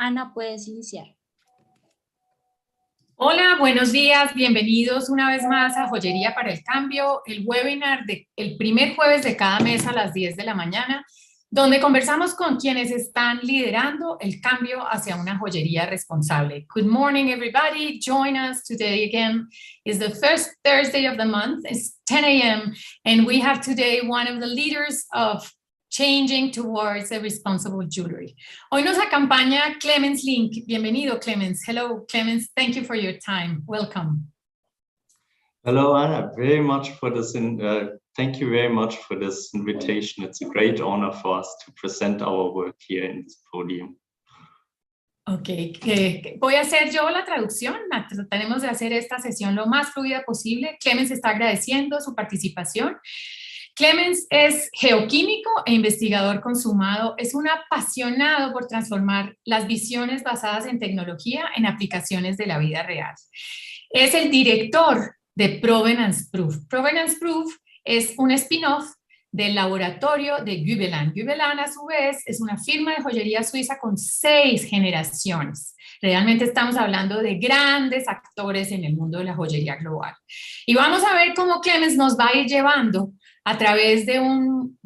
Ana, puedes iniciar. Hola, buenos días, bienvenidos una vez más a Joyería para el Cambio, el webinar el primer jueves de cada mes a las 10 de la mañana, donde conversamos con quienes están liderando el cambio hacia una joyería responsable. Good morning, everybody. Join us today again. It's the first Thursday of the month. It's 10 a.m. and we have today one of the leaders of Changing Towards a Responsible Jewelry. Hoy nos acompaña Clemens Link. Bienvenido, Clemens. Hello, Clemens. Thank you for your time. Welcome. Hello, Anna. Thank you very much for this invitation. It's a great honor for us to present our work here in this podium. Ok, voy a hacer yo la traducción. Trataremos de hacer esta sesión lo más fluida posible. Clemens está agradeciendo su participación. Clemens es geoquímico e investigador consumado, es un apasionado por transformar las visiones basadas en tecnología en aplicaciones de la vida real. Es el director de Provenance Proof. Provenance Proof es un spin-off del laboratorio de Gubelin. Gubelin, a su vez, es una firma de joyería suiza con 6 generaciones. Realmente estamos hablando de grandes actores en el mundo de la joyería global. Y vamos a ver cómo Clemens nos va a ir llevando a través de un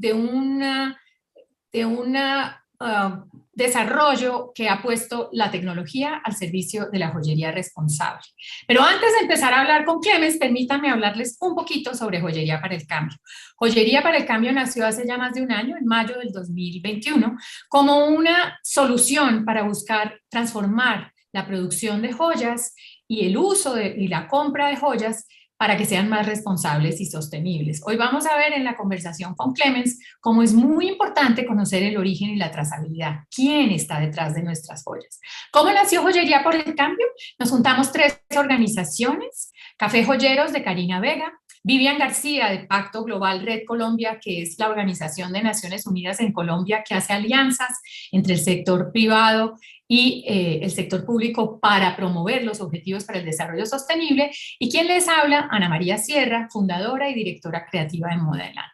desarrollo que ha puesto la tecnología al servicio de la joyería responsable. Pero antes de empezar a hablar con Clemens, permítanme hablarles un poquito sobre Joyería para el Cambio. Joyería para el Cambio nació hace ya más de un año, en mayo del 2021, como una solución para buscar transformar la producción de joyas y el uso y la compra de joyas para que sean más responsables y sostenibles. Hoy vamos a ver en la conversación con Clemens cómo es muy importante conocer el origen y la trazabilidad. ¿Quién está detrás de nuestras joyas? ¿Cómo nació Joyería por el Cambio? Nos juntamos 3 organizaciones: Café Joyeros de Karina Vega, Vivian García de Pacto Global Red Colombia, que es la organización de Naciones Unidas en Colombia que hace alianzas entre el sector privado y el sector público para promover los objetivos para el desarrollo sostenible, y quien les habla, Ana María Sierra, fundadora y directora creativa de Modelan.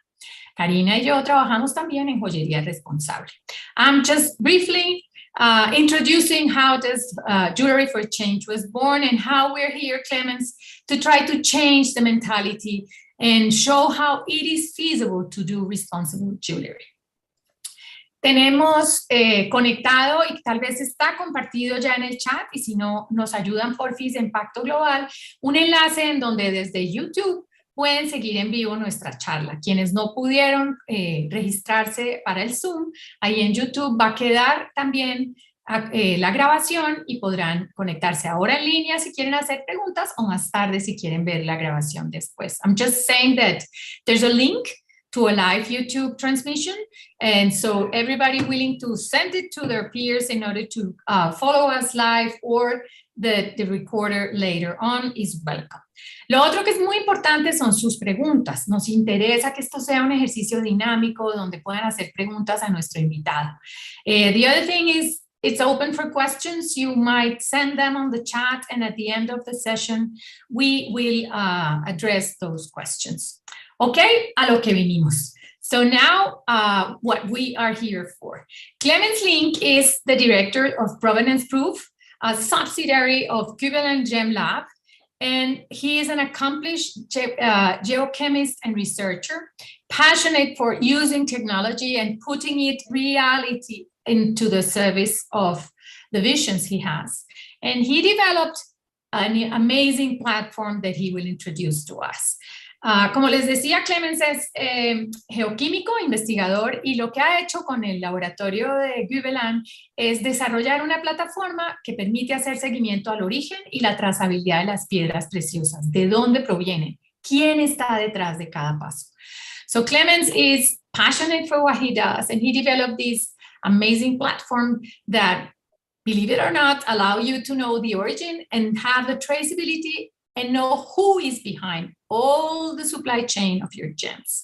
Karina y yo trabajamos también en joyería responsable. I'm just briefly introducing how this Jewelry for Change was born and how we're here, Clemens, to try to change the mentality and show how it is feasible to do responsible jewelry. Tenemos conectado, y tal vez está compartido ya en el chat, y si no, nos ayudan porfis en Pacto Global, un enlace en donde desde YouTube pueden seguir en vivo nuestra charla. Quienes no pudieron registrarse para el Zoom, ahí en YouTube va a quedar también la grabación y podrán conectarse ahora en línea si quieren hacer preguntas, o más tarde si quieren ver la grabación después. I'm just saying that there's a link to a live YouTube transmission, and so everybody willing to send it to their peers in order to follow us live, or the recorder later on is welcome. Lo otro que es muy importante son sus preguntas. Nos interesa que esto sea un ejercicio dinámico donde puedan hacer preguntas a nuestro invitado. The other thing is, it's open for questions. You might send them on the chat, and at the end of the session, we will address those questions. Okay, a lo que vinimos. So now, what we are here for. Clemens Link is the director of Provenance Proof, a subsidiary of Gubelin Gem Lab, and he is an accomplished geochemist and researcher, passionate for using technology and putting it reality into the service of the visions he has. And he developed an amazing platform that he will introduce to us. Como les decía, Clemens es geoquímico, investigador, y lo que ha hecho con el laboratorio de Gubelin es desarrollar una plataforma que permite hacer seguimiento al origen y la trazabilidad de las piedras preciosas, de dónde provienen, quién está detrás de cada paso. So Clemens is passionate for what he does, and he developed this amazing platform that, believe it or not, allow you to know the origin and have the traceability and know who is behind all the supply chain of your gems.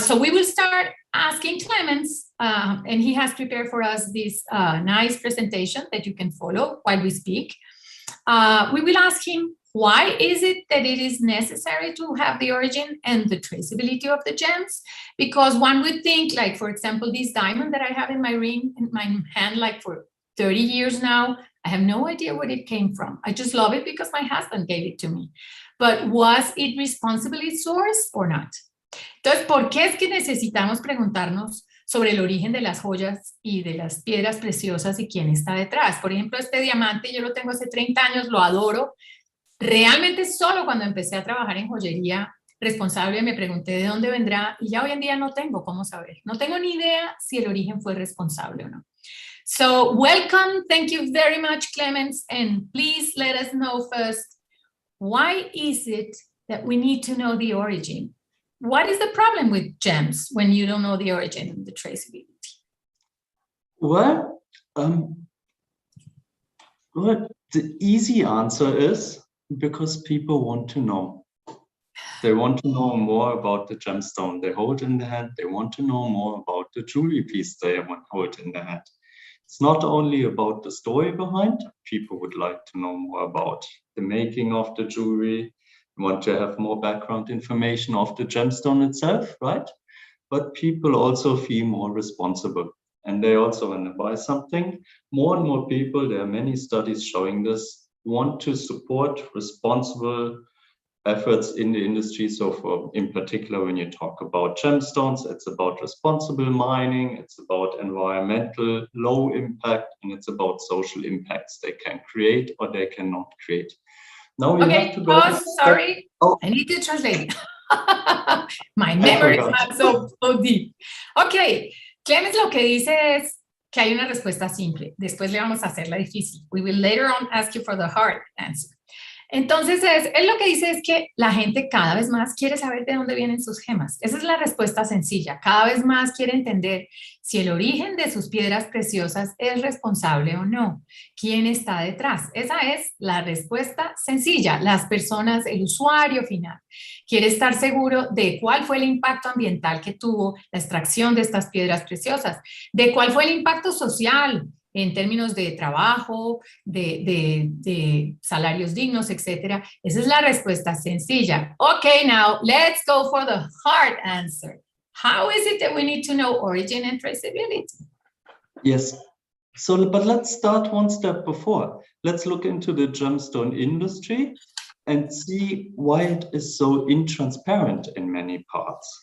So we will start asking Clemens, and he has prepared for us this nice presentation that you can follow while we speak. We will ask him, why is it that it is necessary to have the origin and the traceability of the gems? Because one would think, like, for example, this diamond that I have in my ring, in my hand, like for 30 years now. I have no idea where it came from. I just love it because my husband gave it to me. But was it responsibly sourced or not? Entonces, ¿por qué es que necesitamos preguntarnos sobre el origen de las joyas y de las piedras preciosas y quién está detrás? Por ejemplo, este diamante yo lo tengo hace 30 años, lo adoro. Realmente solo cuando empecé a trabajar en joyería responsable me pregunté de dónde vendrá y ya hoy en día no tengo cómo saber. No tengo ni idea si el origen fue responsable o no. So, welcome. Thank you very much, Clemens. And please let us know first, why is it that we need to know the origin? What is the problem with gems when you don't know the origin and the traceability? Well, the easy answer is because people want to know. They want to know more about the gemstone they hold in the hand. They want to know more about the jewelry piece they hold in the hand. It's not only about the story behind. People would like to know more about the making of the jewelry. Want to have more background information of the gemstone itself, right? But people also feel more responsible. And they also, when they buy something, more and more people, there are many studies showing this, want to support responsible efforts in the industry. So in particular, when you talk about gemstones, it's about responsible mining, it's about environmental low impact, and it's about social impacts they can create or they cannot create. Now we have to go. Sorry. Oh. I need to translate. My memory is not so deep. Ok, Clemens lo que dice es que hay una respuesta simple. Después le vamos a hacer la difícil. We will later on ask you for the hard answer. Entonces, él lo que dice es que la gente cada vez más quiere saber de dónde vienen sus gemas. Esa es la respuesta sencilla. Cada vez más quiere entender si el origen de sus piedras preciosas es responsable o no. ¿Quién está detrás? Esa es la respuesta sencilla. Las personas, el usuario final, quiere estar seguro de cuál fue el impacto ambiental que tuvo la extracción de estas piedras preciosas, de cuál fue el impacto social, en términos de trabajo, de salarios dignos, etc. Esa es la respuesta sencilla. Okay, now let's go for the hard answer. How is it that we need to know origin and traceability? Yes, so but let's start one step before. Let's look into the gemstone industry and see why it is so intransparent in many parts.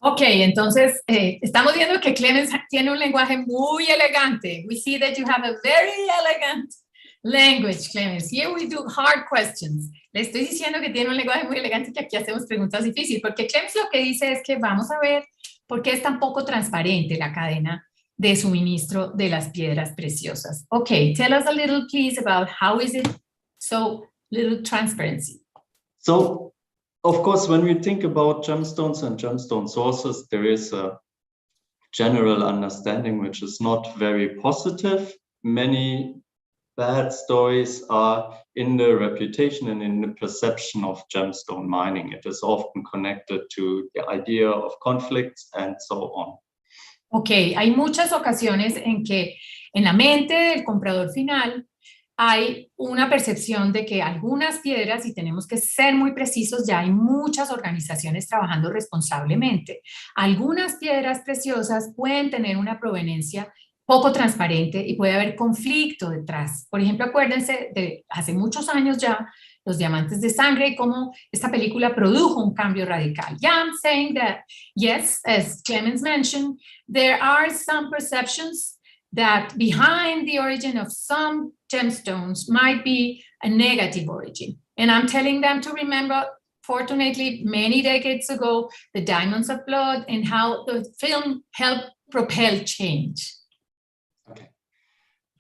Ok, entonces estamos viendo que Clemens tiene un lenguaje muy elegante. We see that you have a very elegant language, Clemens. Here we do hard questions. Le estoy diciendo que tiene un lenguaje muy elegante y que aquí hacemos preguntas difíciles, porque Clemens lo que dice es que vamos a ver por qué es tan poco transparente la cadena de suministro de las piedras preciosas. Ok, tell us a little, please, about how is it so little transparency. So, of course, when we think about gemstones and gemstone sources, there is a general understanding which is not very positive. Many bad stories are in the reputation and in the perception of gemstone mining. It is often connected to the idea of conflicts and so on. Ok, hay muchas ocasiones en que en la mente del comprador final hay una percepción de que algunas piedras, y tenemos que ser muy precisos, ya hay muchas organizaciones trabajando responsablemente. Algunas piedras preciosas pueden tener una proveniencia poco transparente y puede haber conflicto detrás. Por ejemplo, acuérdense de hace muchos años ya, los diamantes de sangre y cómo esta película produjo un cambio radical. Yeah, I'm saying that, yes, as Clemens mentioned, there are some perceptions that behind the origin of some gemstones might be a negative origin. And I'm telling them to remember, fortunately, many decades ago, the Diamonds of Blood and how the film helped propel change. Okay.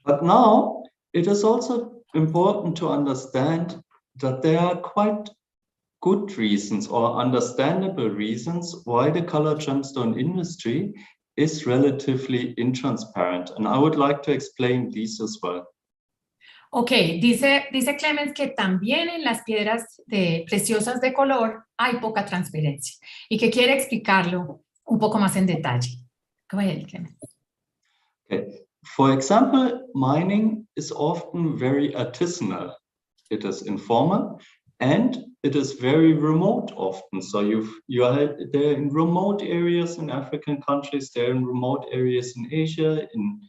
But now it is also important to understand that there are quite good reasons or understandable reasons why the colored gemstone industry is relatively intransparent. And I would like to explain these as well. Ok, dice Clemens que también en las piedras preciosas de color hay poca transparencia y que quiere explicarlo un poco más en detalle. Go ahead, Clemens. Okay. For example, mining is often very artisanal. It is informal and it is very remote often. So you are there in remote areas in African countries, there in remote areas in Asia, in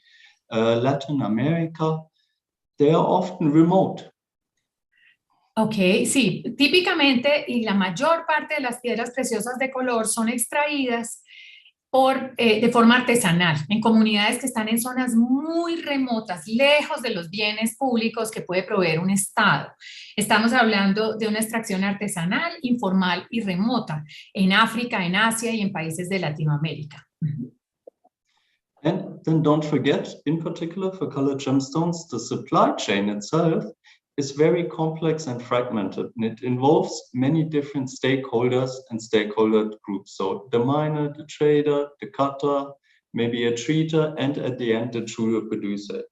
Latin America, they are often remote. Ok, sí, típicamente y la mayor parte de las piedras preciosas de color son extraídas de forma artesanal, en comunidades que están en zonas muy remotas, lejos de los bienes públicos que puede proveer un Estado. Estamos hablando de una extracción artesanal, informal y remota en África, en Asia y en países de Latinoamérica. And then don't forget, in particular for colored gemstones, the supply chain itself is very complex and fragmented, and it involves many different stakeholders and stakeholder groups. So the miner, the trader, the cutter, maybe a treater, and at the end, the jewelry producer.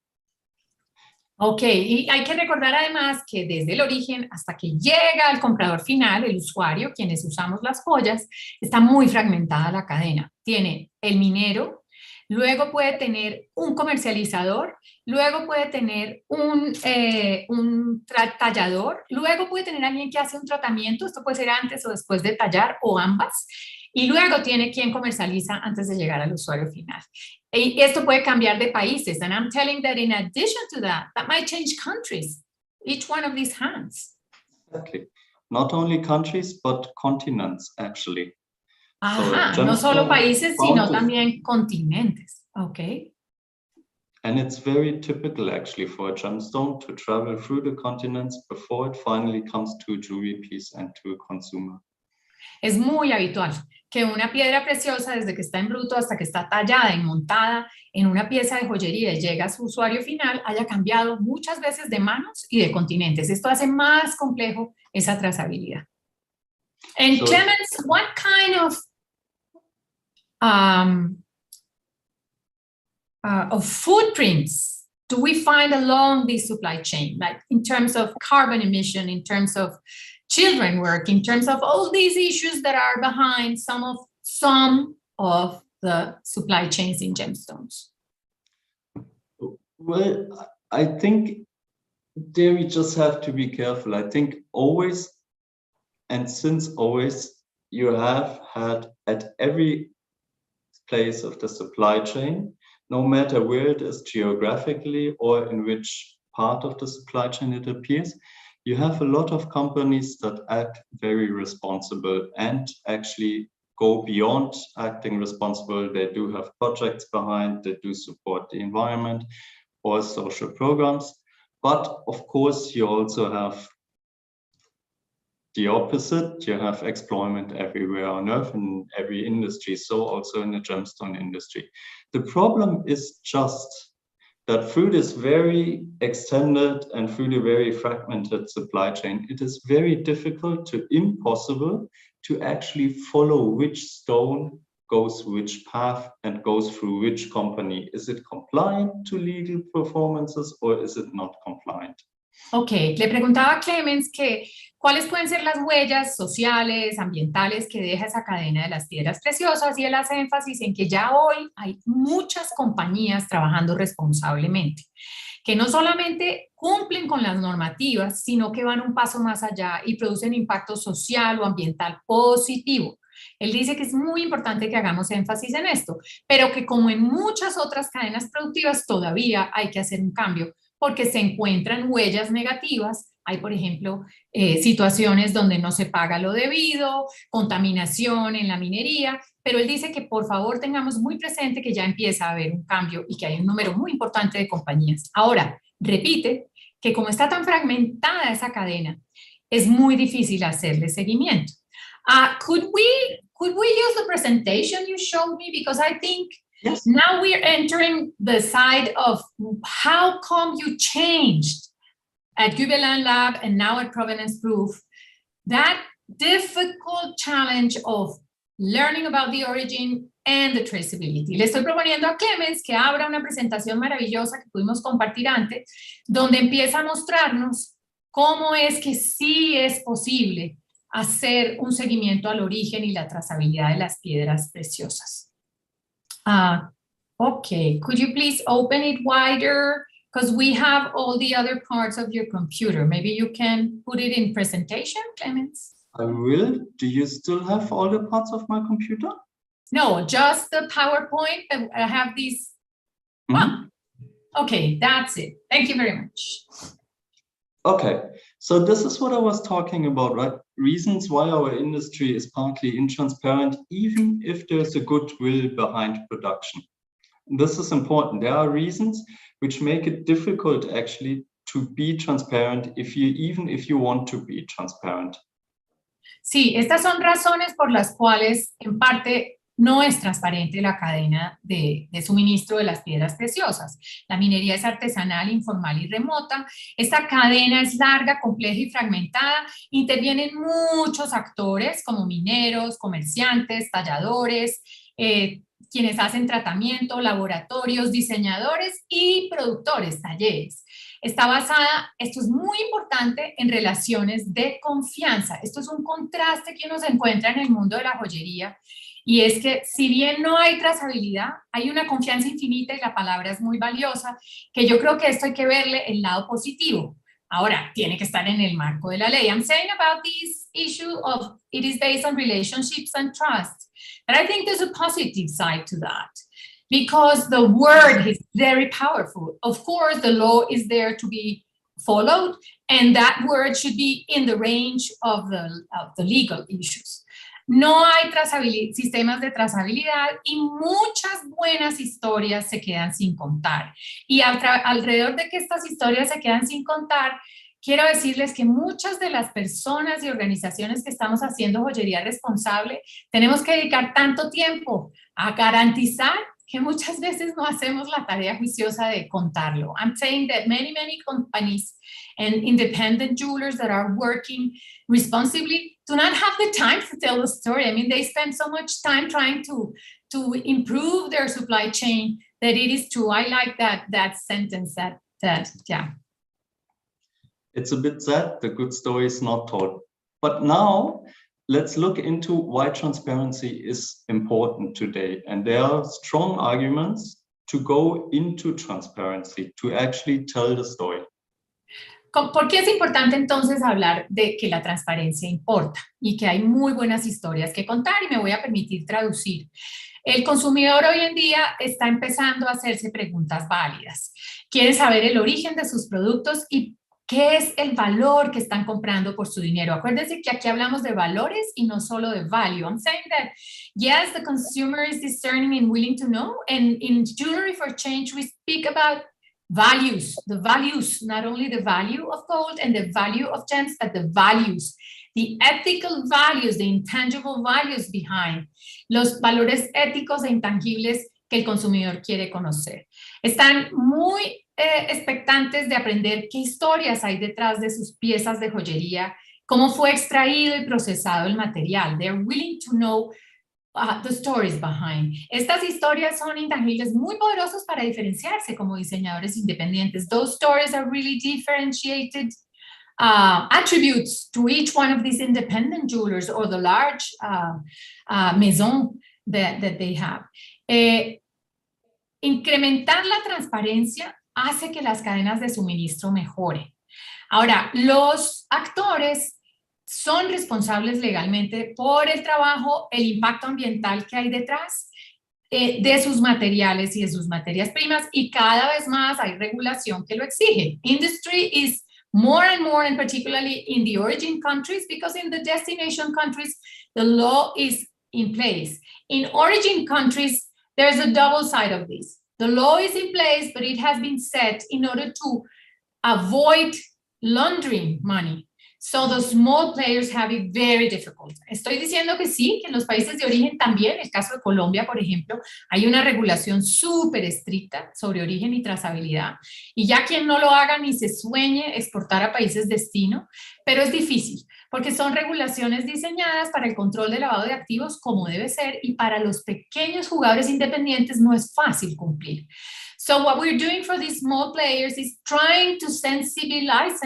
Ok, y hay que recordar además que desde el origen hasta que llega al comprador final, el usuario, quienes usamos las joyas, está muy fragmentada la cadena. Tiene el minero, luego puede tener un comercializador, luego puede tener un tallador, luego puede tener alguien que hace un tratamiento, esto puede ser antes o después de tallar o ambas, y luego tiene quien comercializa antes de llegar al usuario final. Y esto puede cambiar de países, and I'm telling that in addition to that might change countries, each one of these hands. Exactly. Not only countries, but continents, actually. Ajá, So, no solo países, sino también continentes. Okay. And it's very typical, actually, for a gemstone to travel through the continents before it finally comes to a jewelry piece and to a consumer. Es muy habitual que una piedra preciosa, desde que está en bruto hasta que está tallada y montada en una pieza de joyería y llega a su usuario final, haya cambiado muchas veces de manos y de continentes. Esto hace más complejo esa trazabilidad. And Clemens, what kind of footprints do we find along this supply chain, like in terms of carbon emission, in terms of children work, in terms of all these issues that are behind some of the supply chains in gemstones? Well, I think there we just have to be careful. I think always, and since always, you have had at every place of the supply chain, no matter where it is geographically or in which part of the supply chain it appears, you have a lot of companies that act very responsible and actually go beyond acting responsible. They do have projects behind, they do support the environment or social programs. But of course, you also have the opposite. You have exploitment everywhere on earth in every industry, so also in the gemstone industry. The problem is just that through this very extended and through the very fragmented supply chain, it is very difficult to impossible to actually follow which stone goes which path and goes through which company. Is it compliant to legal performances or is it not compliant? Ok, le preguntaba a Clemens que cuáles pueden ser las huellas sociales, ambientales que deja esa cadena de las piedras preciosas, y él hace énfasis en que ya hoy hay muchas compañías trabajando responsablemente, que no solamente cumplen con las normativas, sino que van un paso más allá y producen impacto social o ambiental positivo. Él dice que es muy importante que hagamos énfasis en esto, pero que como en muchas otras cadenas productivas todavía hay que hacer un cambio, porque se encuentran huellas negativas. Hay, por ejemplo, situaciones donde no se paga lo debido, contaminación en la minería, pero él dice que por favor tengamos muy presente que ya empieza a haber un cambio y que hay un número muy importante de compañías. Ahora, repite que como está tan fragmentada esa cadena, es muy difícil hacerle seguimiento. Could we use the presentation you showed me? Because I think yes. Now we're entering the side of how come you changed at Jubilant Lab and now at Provenance Proof, that difficult challenge of learning about the origin and the traceability. Le estoy proponiendo a Clemens que abra una presentación maravillosa que pudimos compartir antes, donde empieza a mostrarnos cómo es que sí es posible hacer un seguimiento al origen y la trazabilidad de las piedras preciosas. Okay, could you please open it wider? Because we have all the other parts of your computer. Maybe you can put it in presentation, Clemens? I will. Do you still have all the parts of my computer? No, just the PowerPoint. I have these. Mm-hmm. Okay, that's it. Thank you very much. Okay, so this is what I was talking about, right? Reasons why our industry is partly intransparent, even if there's a goodwill behind production. This is important. There are reasons which make it difficult actually to be transparent even if you want to be transparent. Sí, estas son razones por las cuales en parte no es transparente la cadena de suministro de las piedras preciosas. La minería es artesanal, informal y remota. Esta cadena es larga, compleja y fragmentada. Intervienen muchos actores como mineros, comerciantes, talladores, quienes hacen tratamiento, laboratorios, diseñadores y productores, talleres. Está basada, esto es muy importante, en relaciones de confianza. Esto es un contraste que uno se encuentra en el mundo de la joyería, y es que si bien no hay trazabilidad, hay una confianza infinita y la palabra es muy valiosa, que yo creo que esto hay que verle el lado positivo. Ahora, tiene que estar en el marco de la ley. I'm saying about this issue of it is based on relationships and trust. But I think there's a positive side to that, because the word is very powerful. Of course, the law is there to be followed, and that word should be in the range of the legal issues. No hay sistemas de trazabilidad y muchas buenas historias se quedan sin contar. Y alrededor de que estas historias se quedan sin contar, quiero decirles que muchas de las personas y organizaciones que estamos haciendo joyería responsable tenemos que dedicar tanto tiempo a garantizar que muchas veces no hacemos la tarea juiciosa de contarlo. I'm saying that many companies and independent jewelers that are working responsibly do not have the time to tell the story. I mean, they spend so much time trying to improve their supply chain that it is true. I like that sentence, that yeah. It's a bit sad, the good story is not told. But now, let's look into why transparency is important today. And there are strong arguments to go into transparency, to actually tell the story. ¿Por qué es importante entonces hablar de que la transparencia importa y que hay muy buenas historias que contar? Y me voy a permitir traducir. El consumidor hoy en día está empezando a hacerse preguntas válidas. Quiere saber el origen de sus productos y qué es el valor que están comprando por su dinero. Acuérdense que aquí hablamos de valores y no solo de value. I'm saying that, yes, the consumer is discerning and willing to know. And in Jewelry for Change, we speak about values, the values, not only the value of gold and the value of gems, but the values, the ethical values, the intangible values behind, los valores éticos e intangibles que el consumidor quiere conocer. Están muy expectantes de aprender qué historias hay detrás de sus piezas de joyería, cómo fue extraído y procesado el material. They're willing to know the stories behind. Estas historias son intangibles muy poderosos para diferenciarse como diseñadores independientes. Those stories are really differentiated attributes to each one of these independent jewelers or the large maison that they have. Incrementar la transparencia hace que las cadenas de suministro mejoren. Ahora, los actores son responsables legalmente por el trabajo, el impacto ambiental que hay detrás de sus materiales y de sus materias primas, y cada vez más hay regulación que lo exige. Industry is more and more, and particularly in the origin countries, because in the destination countries, the law is in place. In origin countries, there's a double side of this. The law is in place, but it has been set in order to avoid laundering money. So the small players have it very difficult. Estoy diciendo que sí, que en los países de origen también, en el caso de Colombia, por ejemplo, hay una regulación súper estricta sobre origen y trazabilidad. Y ya quien no lo haga ni se sueñe exportar a países destino, pero es difícil, porque son regulaciones diseñadas para el control de lavado de activos como debe ser, y para los pequeños jugadores independientes no es fácil cumplir. So what we're doing for these small players is trying to sensibilize,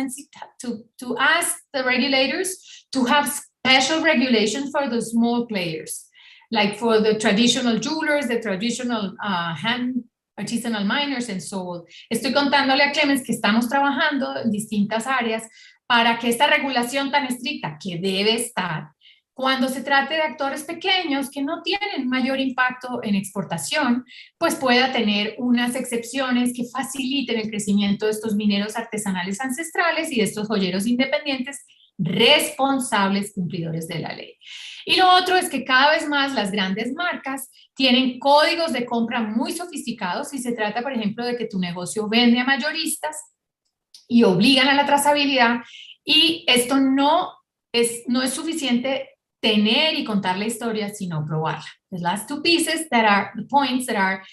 to ask the regulators to have special regulations for the small players, like for the traditional jewelers, the traditional hand artisanal miners, and so on. Estoy contándole a Clemens que estamos trabajando en distintas áreas para que esta regulación tan estricta, que debe estar, Cuando se trate de actores pequeños que no tienen mayor impacto en exportación, pues pueda tener unas excepciones que faciliten el crecimiento de estos mineros artesanales ancestrales y de estos joyeros independientes responsables cumplidores de la ley. Y lo otro es que cada vez más las grandes marcas tienen códigos de compra muy sofisticados si se trata, por ejemplo, de que tu negocio vende a mayoristas y obligan a la trazabilidad, y esto no es suficiente tener y contar la historia, sino probarla. The last two pieces that are the points that are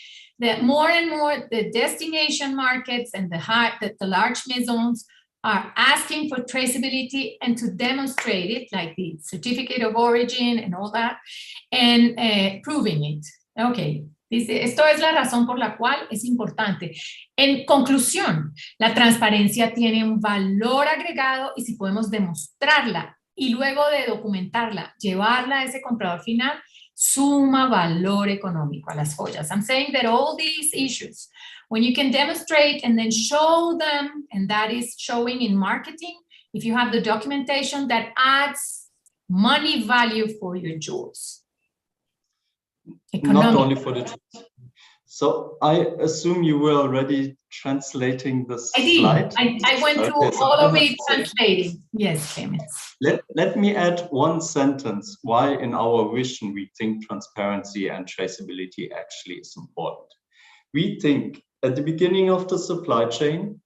that more and more the destination markets and the large maisons are asking for traceability and to demonstrate it, like the certificate of origin and all that, and proving it. Okay. Dice, esto es la razón por la cual es importante. En conclusión, la transparencia tiene un valor agregado y si podemos demostrarla y luego de documentarla, llevarla a ese comprador final, suma valor económico a las joyas. I'm saying that all these issues, when you can demonstrate and then show them, and that is showing in marketing, if you have the documentation, that adds money value for your jewels. Not only for the jewels. So I assume you were already translating the slide. I went through all of it translating. Yes, Clemens. Let me add one sentence why in our vision we think transparency and traceability actually is important. We think at the beginning of the supply chain,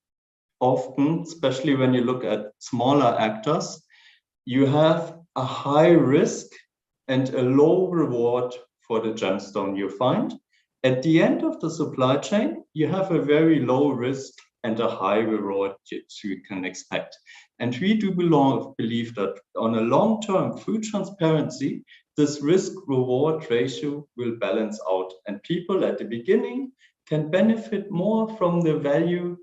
often, especially when you look at smaller actors, you have a high risk and a low reward for the gemstone you find. At the end of the supply chain, you have a very low risk and a high reward you can expect. And we do believe that on a long term, through transparency, this risk-reward ratio will balance out, and people at the beginning can benefit more from the value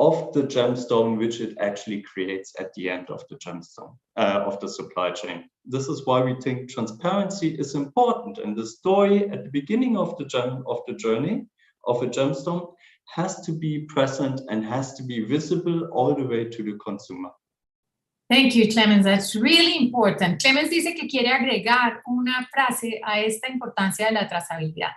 of the gemstone, which it actually creates at the end of the gemstone, of the supply chain. This is why we think transparency is important, and the story at the beginning of the journey of a gemstone has to be present and has to be visible all the way to the consumer. Thank you, Clemens. That's really important. Clemens dice que quiere agregar una frase a esta importancia de la trazabilidad.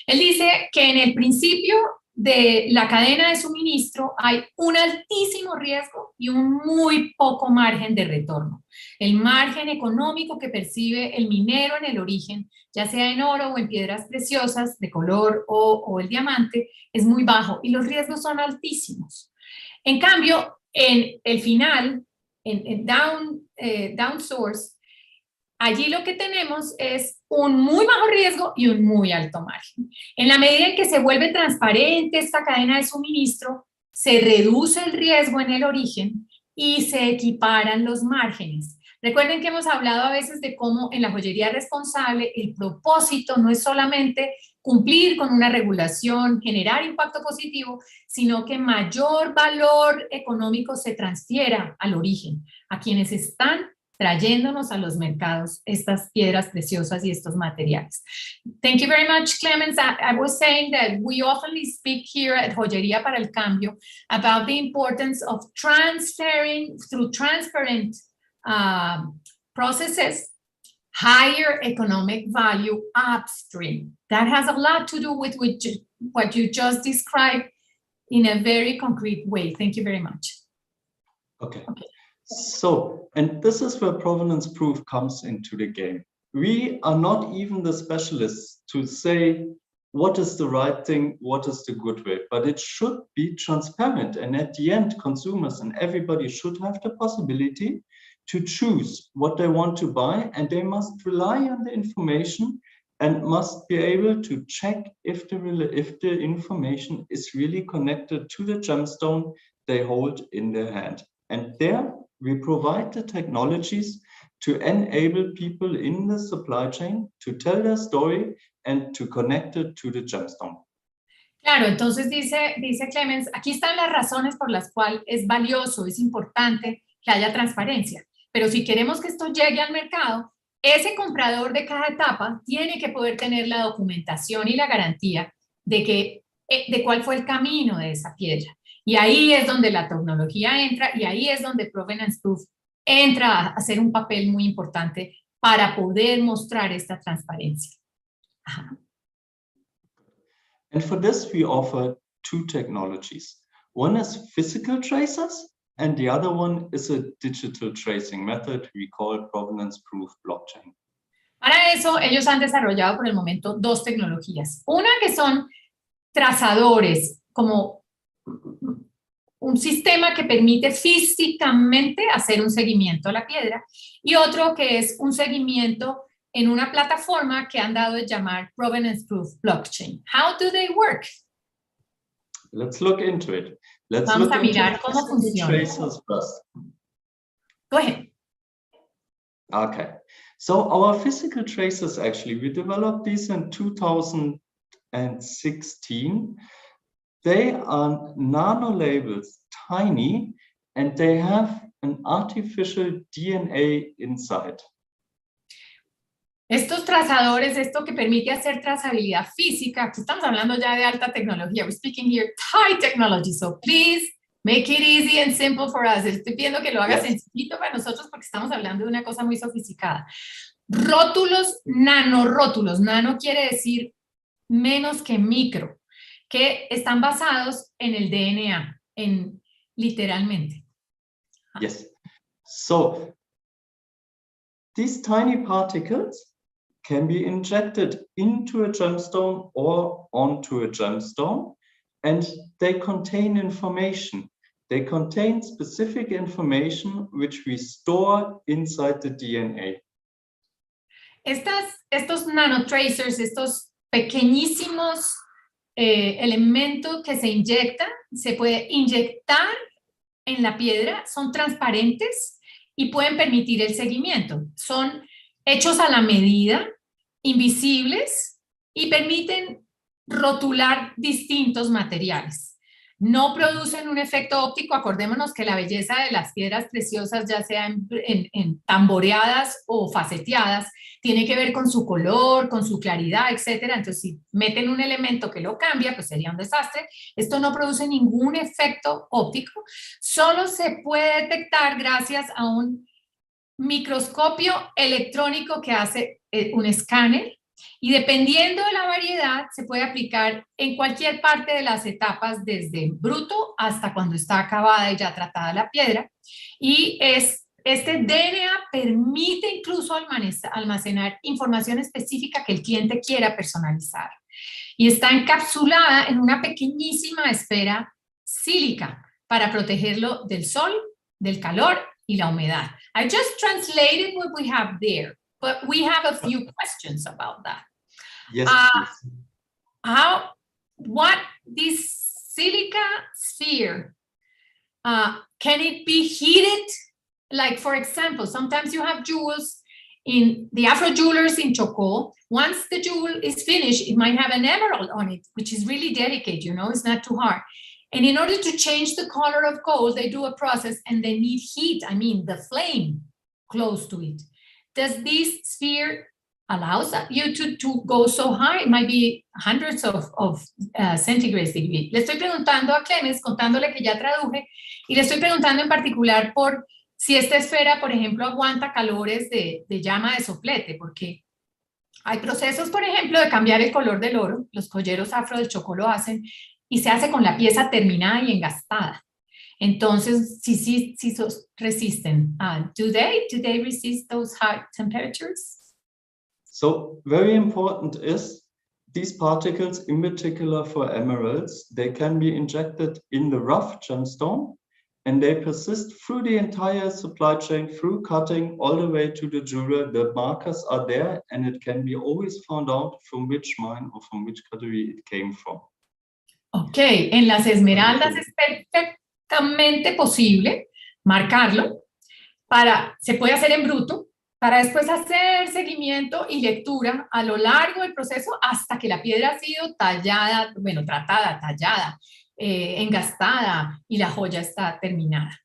Él dice que en el principio de la cadena de suministro hay un altísimo riesgo y un muy poco margen de retorno. El margen económico que percibe el minero en el origen, ya sea en oro o en piedras preciosas de color o el diamante, es muy bajo y los riesgos son altísimos. En cambio, en el final, en down source, allí lo que tenemos es un muy bajo riesgo y un muy alto margen. En la medida en que se vuelve transparente esta cadena de suministro, se reduce el riesgo en el origen y se equiparan los márgenes. Recuerden que hemos hablado a veces de cómo en la joyería responsable el propósito no es solamente cumplir con una regulación, generar impacto positivo, sino que mayor valor económico se transfiera al origen, a quienes están trayéndonos a los mercados estas piedras preciosas y estos materiales. Thank you very much, Clemens. I was saying that we often speak here at Joyería para el Cambio about the importance of transferring through transparent processes higher economic value upstream. That has a lot to do with what you just described in a very concrete way. Thank you very much. Okay. So, and this is where provenance proof comes into the game. We are not even the specialists to say what is the right thing, what is the good way, but it should be transparent. And at the end, consumers and everybody should have the possibility to choose what they want to buy, and they must rely on the information and must be able to check if the information is really connected to the gemstone they hold in their hand. And there we provide the technologies to enable people in the supply chain to tell their story and to connect it to the gemstone. Claro, entonces dice Clemens, aquí están las razones por las cuales es valioso, es importante que haya transparencia. Pero si queremos que esto llegue al mercado, ese comprador de cada etapa tiene que poder tener la documentación y la garantía de cuál fue el camino de esa piedra. Y ahí es donde la tecnología entra y ahí es donde Provenance Proof entra a hacer un papel muy importante para poder mostrar esta transparencia. Ajá. And for this, we offer two technologies. One is physical tracers, and the other one is a digital tracing method we call provenance-proof blockchain. Para eso, ellos han desarrollado por el momento dos tecnologías. Una que son trazadores, como un sistema que permite físicamente hacer un seguimiento a la piedra, y otro que es un seguimiento en una plataforma que han dado de llamar Provenance Proof Blockchain. How do they work? Let's look into it. Let's Vamos look a mirar into cómo physical funciona. tracers first. Go ahead. Okay, so our physical tracers, actually, we developed these in 2016. They are nano labels, tiny, and they have an artificial DNA inside. Estos trazadores, esto que permite hacer trazabilidad física, aquí estamos hablando ya de alta tecnología. We're speaking here high technology, so please make it easy and simple for us. Estoy pidiendo que lo hagas sencillito para nosotros porque estamos hablando de una cosa muy sofisticada. Rótulos, nanorótulos. Nano quiere decir menos que micro, que están basados en el DNA, literalmente. Yes. So these tiny particles can be injected into a gemstone or onto a gemstone, and they contain information. They contain specific information which we store inside the DNA. Estos nanotracers, estos pequeñísimos elementos que se puede inyectar en la piedra, son transparentes y pueden permitir el seguimiento. Son hechos a la medida, invisibles, y permiten rotular distintos materiales. No producen un efecto óptico. Acordémonos que la belleza de las piedras preciosas, ya sea en tamboreadas o faceteadas, tiene que ver con su color, con su claridad, etc. Entonces, si meten un elemento que lo cambia, pues sería un desastre. Esto no produce ningún efecto óptico. Solo se puede detectar gracias a un microscopio electrónico que hace un escáner, y dependiendo de la variedad se puede aplicar en cualquier parte de las etapas, desde bruto hasta cuando está acabada y ya tratada la piedra. Y este DNA permite incluso almacenar información específica que el cliente quiera personalizar, y está encapsulada en una pequeñísima esfera sílica para protegerlo del sol, del calor y la humedad. I just translated what we have there, but we have a few questions about that. Yes, what this silica sphere, can it be heated? Like, for example, sometimes you have jewels in the Afro jewelers in Chocó. Once the jewel is finished, it might have an emerald on it, which is really delicate, you know, it's not too hard. And in order to change the color of gold, they do a process and they need heat, I mean, the flame close to it. Does this sphere allows you to go so high? It might be hundreds of centigrade degree. Le estoy preguntando a Clemens, contándole que ya traduje, y le estoy preguntando en particular por si esta esfera, por ejemplo, aguanta calores de llama de soplete, porque hay procesos, por ejemplo, de cambiar el color del oro. Los joyeros afro del Chocó lo hacen, y se hace con la pieza terminada y engastada. Entonces, sí resisten. Do they resist those high temperatures? So very important is these particles, in particular for emeralds, they can be injected in the rough gemstone, and they persist through the entire supply chain, through cutting all the way to the jeweler. The markers are there, and it can be always found out from which mine or from which category it came from. Ok, en las esmeraldas es perfectamente posible marcarlo. Se puede hacer en bruto, para después hacer seguimiento y lectura a lo largo del proceso hasta que la piedra ha sido tallada, bueno, tratada, tallada, engastada, y la joya está terminada.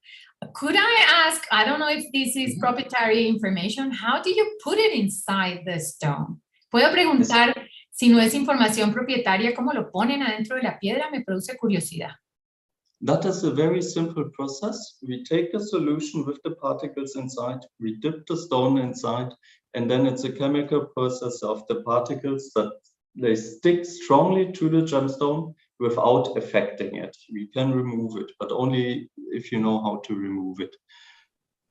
Could I ask, I don't know if this is proprietary information, how do you put it inside the stone? ¿Puedo preguntar si no es información propietaria, cómo lo ponen adentro de la piedra? Me produce curiosidad. That is a very simple process. We take a solution with the particles inside, we dip the stone inside, and then it's a chemical process of the particles that they stick strongly to the gemstone without affecting it. We can remove it, but only if you know how to remove it.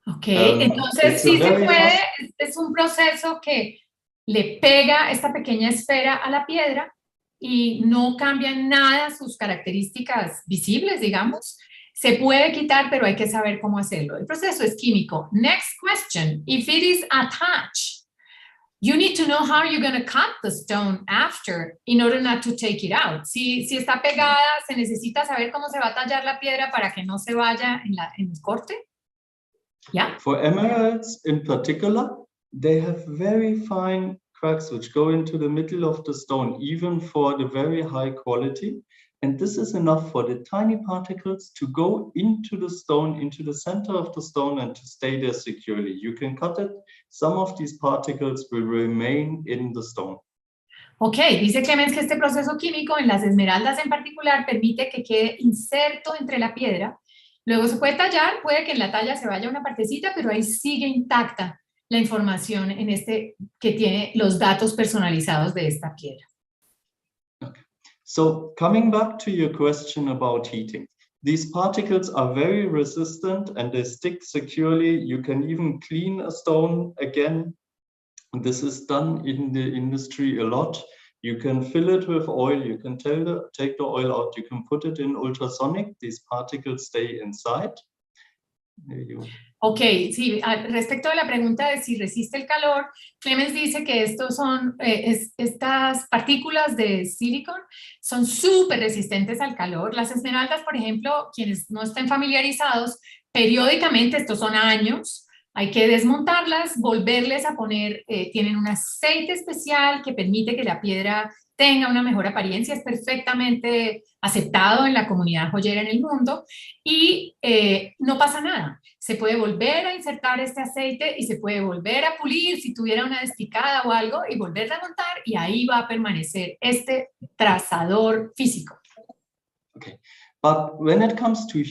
Ok, entonces sí se puede, es un proceso que le pega esta pequeña esfera a la piedra y no cambia nada sus características visibles, digamos. Se puede quitar, pero hay que saber cómo hacerlo. El proceso es químico. Next question. If it is attached, you need to know how you're going to cut the stone after in order not to take it out. Si está pegada, se necesita saber cómo se va a tallar la piedra para que no se vaya en el corte. Yeah. For emeralds in particular, they have very fine cracks which go into the middle of the stone, even for the very high quality. And this is enough for the tiny particles to go into the stone, into the center of the stone, and to stay there securely. You can cut it. Some of these particles will remain in the stone. Ok, dice Clemens que este proceso químico en las esmeraldas en particular permite que quede inserto entre la piedra. Luego se puede tallar, puede que en la talla se vaya una partecita, pero ahí sigue intacta la información en que tiene los datos personalizados de esta piedra. Okay. So coming back to your question about heating, these particles are very resistant and they stick securely. You can even clean a stone again. This is done in the industry a lot. You can fill it with oil, you can take the oil out, you can put it in ultrasonic, these particles stay inside. Ok, sí, respecto a la pregunta de si resiste el calor, Clemens dice que estas partículas de silicon son súper resistentes al calor. Las esmeraldas, por ejemplo, quienes no estén familiarizados, periódicamente, estos son años, hay que desmontarlas, volverles a poner, tienen un aceite especial que permite que la piedra tenga una mejor apariencia, es perfectamente aceptado en la comunidad joyera en el mundo y no pasa nada. Se puede volver a insertar este aceite y se puede volver a pulir si tuviera una despicada o algo y volverla a montar y ahí va a permanecer este trazador físico. Okay. But when it comes to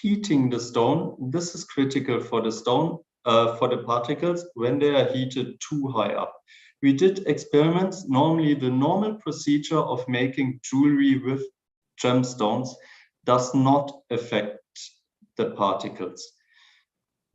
heating the stone, this is critical for the stone. For the particles when they are heated too high up. We did experiments. Normally, the normal procedure of making jewelry with gemstones does not affect the particles.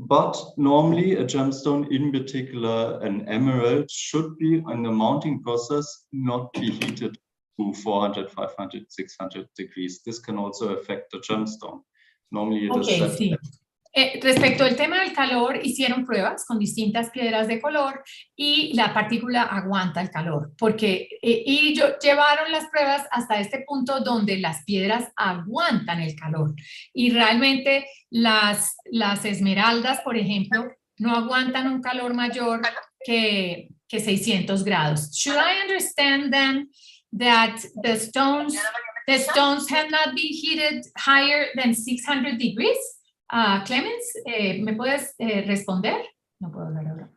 But normally, a gemstone, in particular an emerald, should be in the mounting process not be heated to 400, 500, 600 degrees. This can also affect the gemstone. Normally, it is set. Sí. Respecto al tema del calor, hicieron pruebas con distintas piedras de color y la partícula aguanta el calor, llevaron las pruebas hasta este punto donde las piedras aguantan el calor y realmente las esmeraldas, por ejemplo, no aguantan un calor mayor que 600 grados. Should I understand then that the stones cannot be heated higher than 600 degrees? Clemens, ¿me puedes responder? No puedo hablar ahora.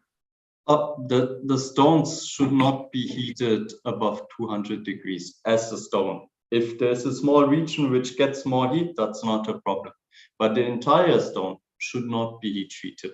The stones should not be heated above 200 degrees as a stone. If there's a small region which gets more heat, that's not a problem. But the entire stone should not be heat treated.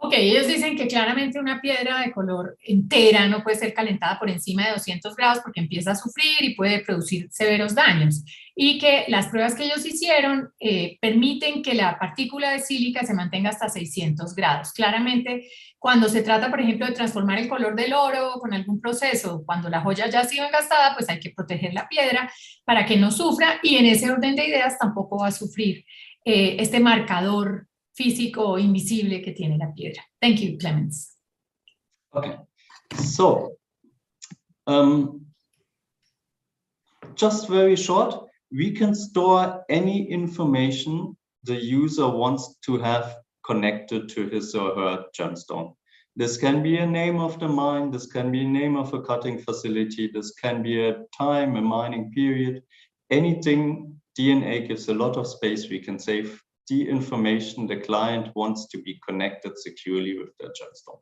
Ok, ellos dicen que claramente una piedra de color entera no puede ser calentada por encima de 200 grados porque empieza a sufrir y puede producir severos daños. Y que las pruebas que ellos hicieron permiten que la partícula de sílica se mantenga hasta 600 grados. Claramente, cuando se trata, por ejemplo, de transformar el color del oro con algún proceso, cuando la joya ya ha sido engastada, pues hay que proteger la piedra para que no sufra y en ese orden de ideas tampoco va a sufrir este marcador físico invisible que tiene la piedra. Thank you, Clemens. Okay, so just very short, we can store any information the user wants to have connected to his or her gemstone. This can be a name of the mine, this can be a name of a cutting facility, this can be a time, a mining period, anything. DNA gives a lot of space. We can save the information the client wants to be connected securely with their gemstone.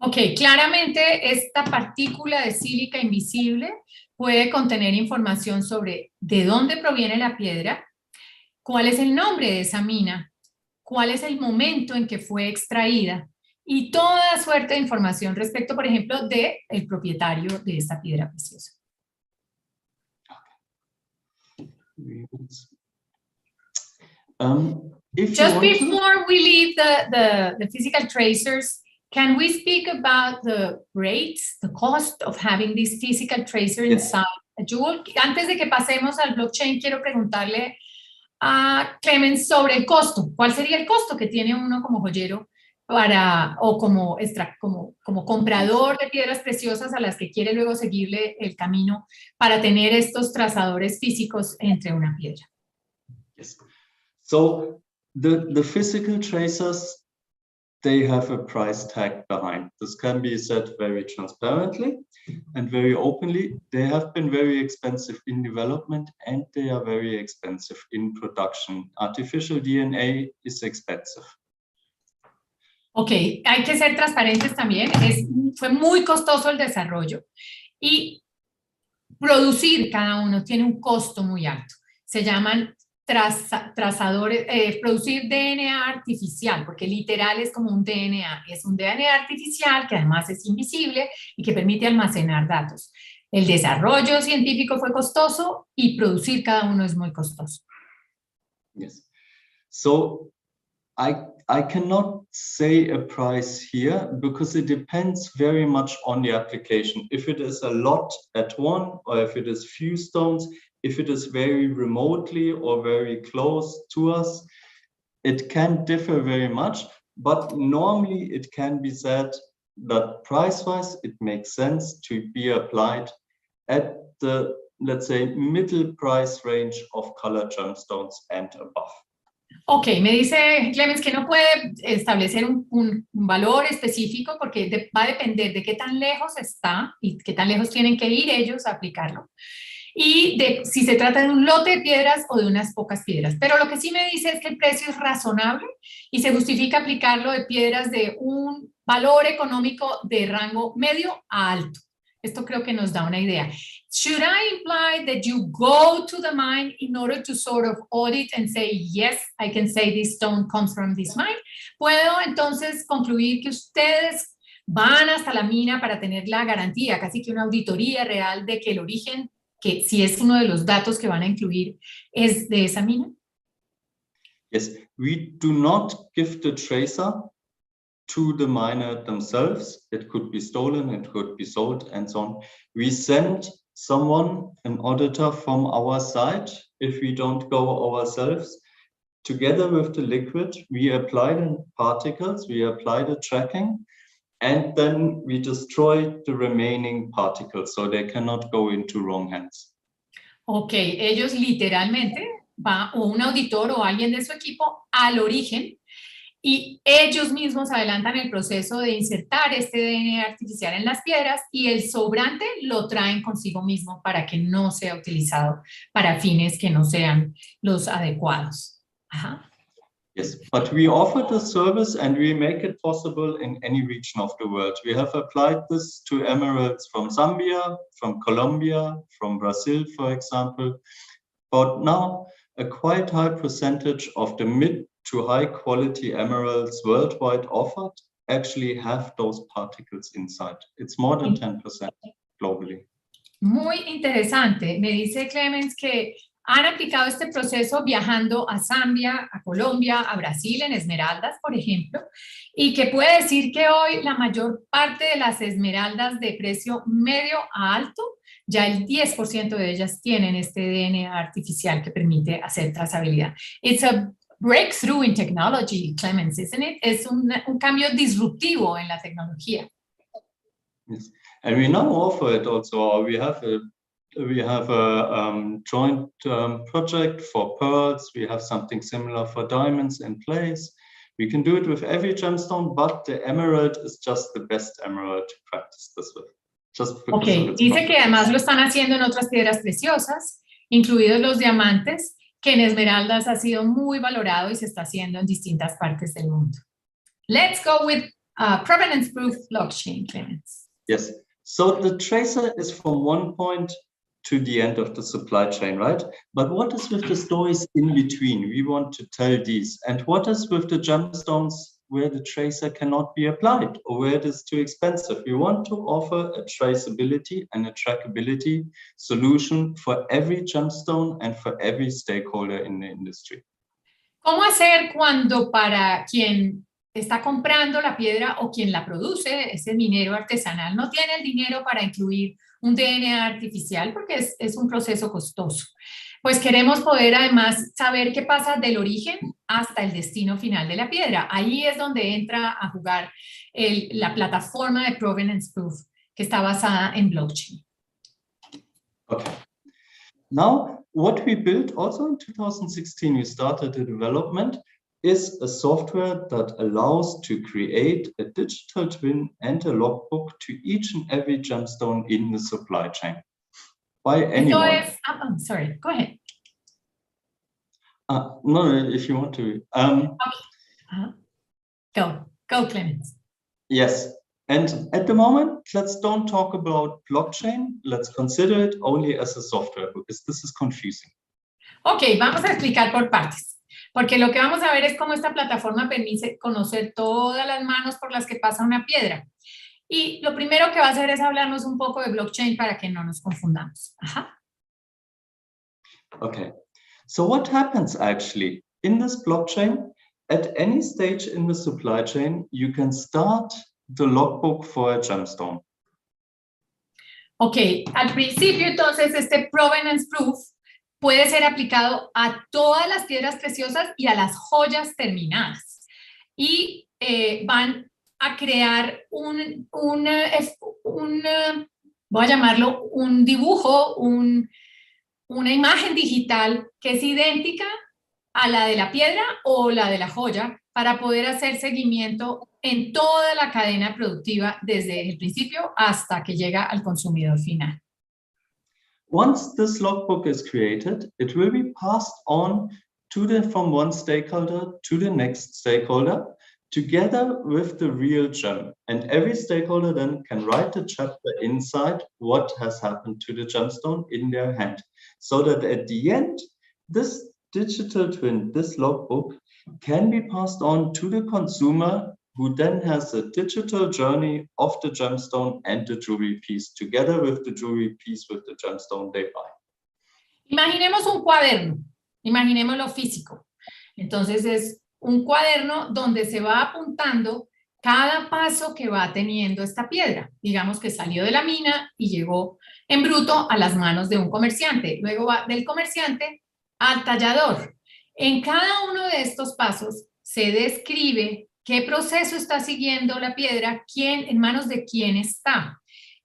Ok, claramente esta partícula de sílica invisible puede contener información sobre de dónde proviene la piedra, cuál es el nombre de esa mina, cuál es el momento en que fue extraída y toda suerte de información respecto, por ejemplo, del propietario de esta piedra preciosa. Just before we leave the physical tracers, can we speak about the rates, the cost of having this physical tracer inside a jewel? Antes de que pasemos al blockchain, quiero preguntarle a Clemens sobre el costo. ¿Cuál sería el costo que tiene uno como joyero o como comprador de piedras preciosas a las que quiere luego seguirle el camino para tener estos trazadores físicos entre una piedra? Yes. So the physical tracers, they have a price tag behind. This can be said very transparently and very openly. They have been very expensive in development and they are very expensive in production. Artificial DNA is expensive. Ok, hay que ser transparentes también. Fue muy costoso el desarrollo y producir cada uno tiene un costo muy alto. Se llaman trazadores, producir DNA artificial, porque literal es como un DNA, es un DNA artificial que además es invisible y que permite almacenar datos. El desarrollo científico fue costoso y producir cada uno es muy costoso. Yes. So I cannot say a price here because it depends very much on the application. If it is a lot at one, or if it is few stones, if it is very remotely or very close to us, it can differ very much, but normally it can be said that price-wise, it makes sense to be applied at the, let's say, middle price range of colored gemstones and above. Ok, me dice Clemens que no puede establecer un valor específico porque va a depender de qué tan lejos está y qué tan lejos tienen que ir ellos a aplicarlo. Y de si se trata de un lote de piedras o de unas pocas piedras. Pero lo que sí me dice es que el precio es razonable y se justifica aplicarlo de piedras de un valor económico de rango medio a alto. Esto creo que nos da una idea. Should I imply that you go to the mine in order to sort of audit and say, yes, I can say this stone comes from this mine? ¿Puedo entonces concluir que ustedes van hasta la mina para tener la garantía, casi que una auditoría real de que el origen, que si es uno de los datos que van a incluir, es de esa mina? Yes, we do not give the tracer to the miner themselves. It could be stolen, it could be sold, and so on. We send someone, an auditor from our side, if we don't go ourselves. Together with the liquid, we apply the particles, we apply the tracking, and then we destroy the remaining particles so they cannot go into wrong hands. Ok, ellos literalmente va o un auditor o alguien de su equipo al origen y ellos mismos adelantan el proceso de insertar este DNA artificial en las piedras y el sobrante lo traen consigo mismo para que no sea utilizado para fines que no sean los adecuados. Ajá. Yes, but we offer the service and we make it possible in any region of the world. We have applied this to emeralds from Zambia, from Colombia, from Brazil, for example. But now a quite high percentage of the mid to high quality emeralds worldwide offered actually have those particles inside. It's more than 10% globally. Muy interesante. Me dice Clemens que han aplicado este proceso viajando a Zambia, a Colombia, a Brasil en esmeraldas, por ejemplo, y que puede decir que hoy la mayor parte de las esmeraldas de precio medio a alto, ya el 10% de ellas tienen este DNA artificial que permite hacer trazabilidad. It's a breakthrough in technology, Clemens, isn't it? Es un cambio disruptivo en la tecnología. Yes. And we now offer it also. We have a joint project for pearls. We have something similar for diamonds and clays. We can do it with every gemstone, but the emerald is just the best emerald to practice this with. Just because of its dice que además lo están haciendo en otras piedras preciosas, incluidos los diamantes, que en esmeraldas ha sido muy valorado y se está haciendo en distintas partes del mundo. Let's go with provenance proof blockchain, Clemens. Yes. So the tracer is from one point to the end of the supply chain, right? But what is with the stories in between? We want to tell these. And what is with the gemstones where the tracer cannot be applied or where it is too expensive? We want to offer a traceability and a trackability solution for every gemstone and for every stakeholder in the industry. ¿Cómo hacer cuando para quien está comprando la piedra o quien la produce, ese minero artesanal, no tiene el dinero para incluir un DNA artificial porque es un proceso costoso? Pues queremos poder además saber qué pasa del origen hasta el destino final de la piedra. Ahí es donde entra a jugar la plataforma de Provenance Proof que está basada en blockchain. Okay. Now, what we built also in 2016, we started the development, is a software that allows to create a digital twin and a logbook to each and every gemstone in the supply chain by anyone. I'm sorry, go ahead. No, if you want to. Go, Clemens. Yes. And at the moment, let's don't talk about blockchain. Let's consider it only as a software because this is confusing. Ok, vamos a explicar por partes. Porque lo que vamos a ver es cómo esta plataforma permite conocer todas las manos por las que pasa una piedra. Y lo primero que va a hacer es hablarnos un poco de blockchain para que no nos confundamos. Ajá. Okay, so what happens actually in this blockchain? At any stage in the supply chain, you can start the logbook for a gemstone. Ok, al principio entonces este Provenance Proof puede ser aplicado a todas las piedras preciosas y a las joyas terminadas. Y van a crear voy a llamarlo un dibujo, una imagen digital que es idéntica a la de la piedra o la de la joya para poder hacer seguimiento en toda la cadena productiva desde el principio hasta que llega al consumidor final. Once this logbook is created, it will be passed on from one stakeholder to the next stakeholder, together with the real gem. And every stakeholder then can write a chapter inside what has happened to the gemstone in their hand. So that at the end, this digital twin, this logbook, can be passed on to the consumer, who then has a digital journey of the gemstone and the jewelry piece, together with the jewelry piece with the gemstone they buy. Imaginemos un cuaderno, imaginémoslo físico. Entonces es un cuaderno donde se va apuntando cada paso que va teniendo esta piedra. Digamos que salió de la mina y llegó en bruto a las manos de un comerciante. Luego va del comerciante al tallador. En cada uno de estos pasos se describe qué proceso está siguiendo la piedra, en manos de quién está.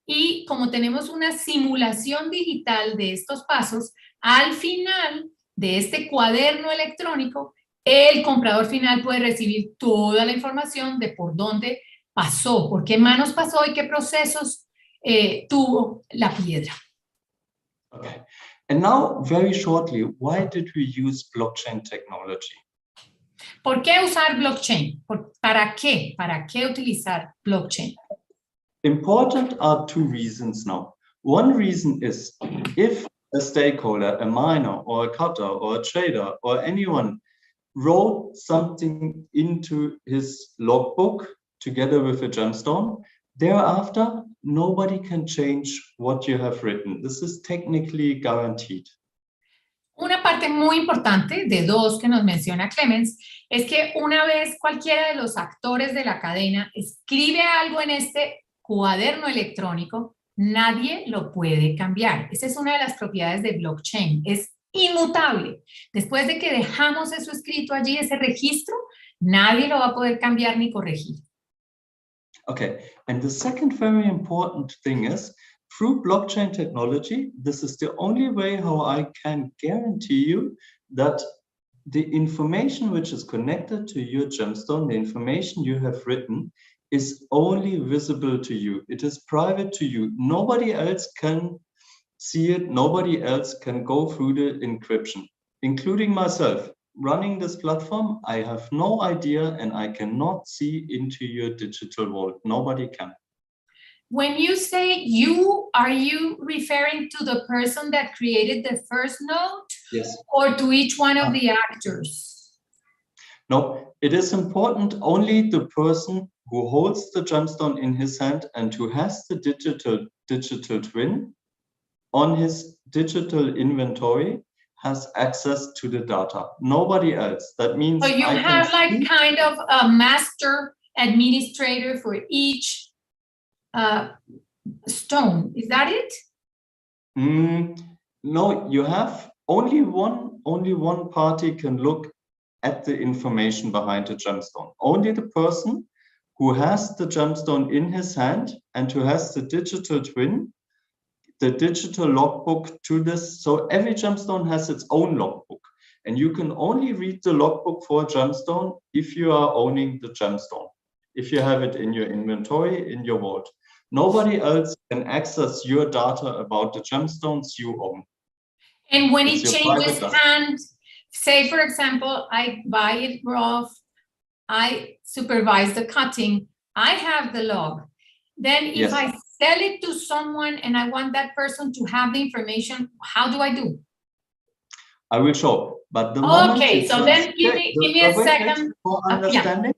Y como tenemos una simulación digital de estos pasos, al final de este cuaderno electrónico, el comprador final puede recibir toda la información de por dónde pasó, por qué manos pasó y qué procesos tuvo la piedra. Okay. And now, very shortly, why did we use blockchain technology? ¿Por qué usar blockchain? ¿Para qué? ¿Para qué utilizar blockchain? Important are two reasons now. One reason is if a stakeholder, a miner or a cutter or a trader or anyone wrote something into his logbook together with a gemstone, thereafter, nobody can change what you have written. This is technically guaranteed. Una parte muy importante de dos que nos menciona Clemens es que una vez cualquiera de los actores de la cadena escribe algo en este cuaderno electrónico, nadie lo puede cambiar. Esa es una de las propiedades de blockchain. Es inmutable. Después de que dejamos eso escrito allí, ese registro, nadie lo va a poder cambiar ni corregir. Okay, and the second very important thing is, through blockchain technology, this is the only way how I can guarantee you that the information which is connected to your gemstone, the information you have written, is only visible to you. It is private to you. Nobody else can see it. Nobody else can go through the encryption, including myself. Running this platform, I have no idea and I cannot see into your digital vault. Nobody can. When you say you, are you referring to the person that created the first node? Yes. Or to each one of the actors? No, it is important only the person who holds the gemstone in his hand and who has the digital twin on his digital inventory has access to the data. Nobody else. That means so you have like kind of a master administrator for each stone. Is that it? No, you have only one party can look at the information behind the gemstone. Only the person who has the gemstone in his hand and who has the digital twin, the digital logbook to this. So every gemstone has its own logbook, and you can only read the logbook for a gemstone if you are owning the gemstone, if you have it in your inventory, in your vault. Nobody else can access your data about the gemstones you own. And when it changes hands, say for example, I buy it raw, I supervise the cutting, I have the log. Then if I sell it to someone and I want that person to have the information, how do I do? I will show. But the okay, so then give me a second for understanding.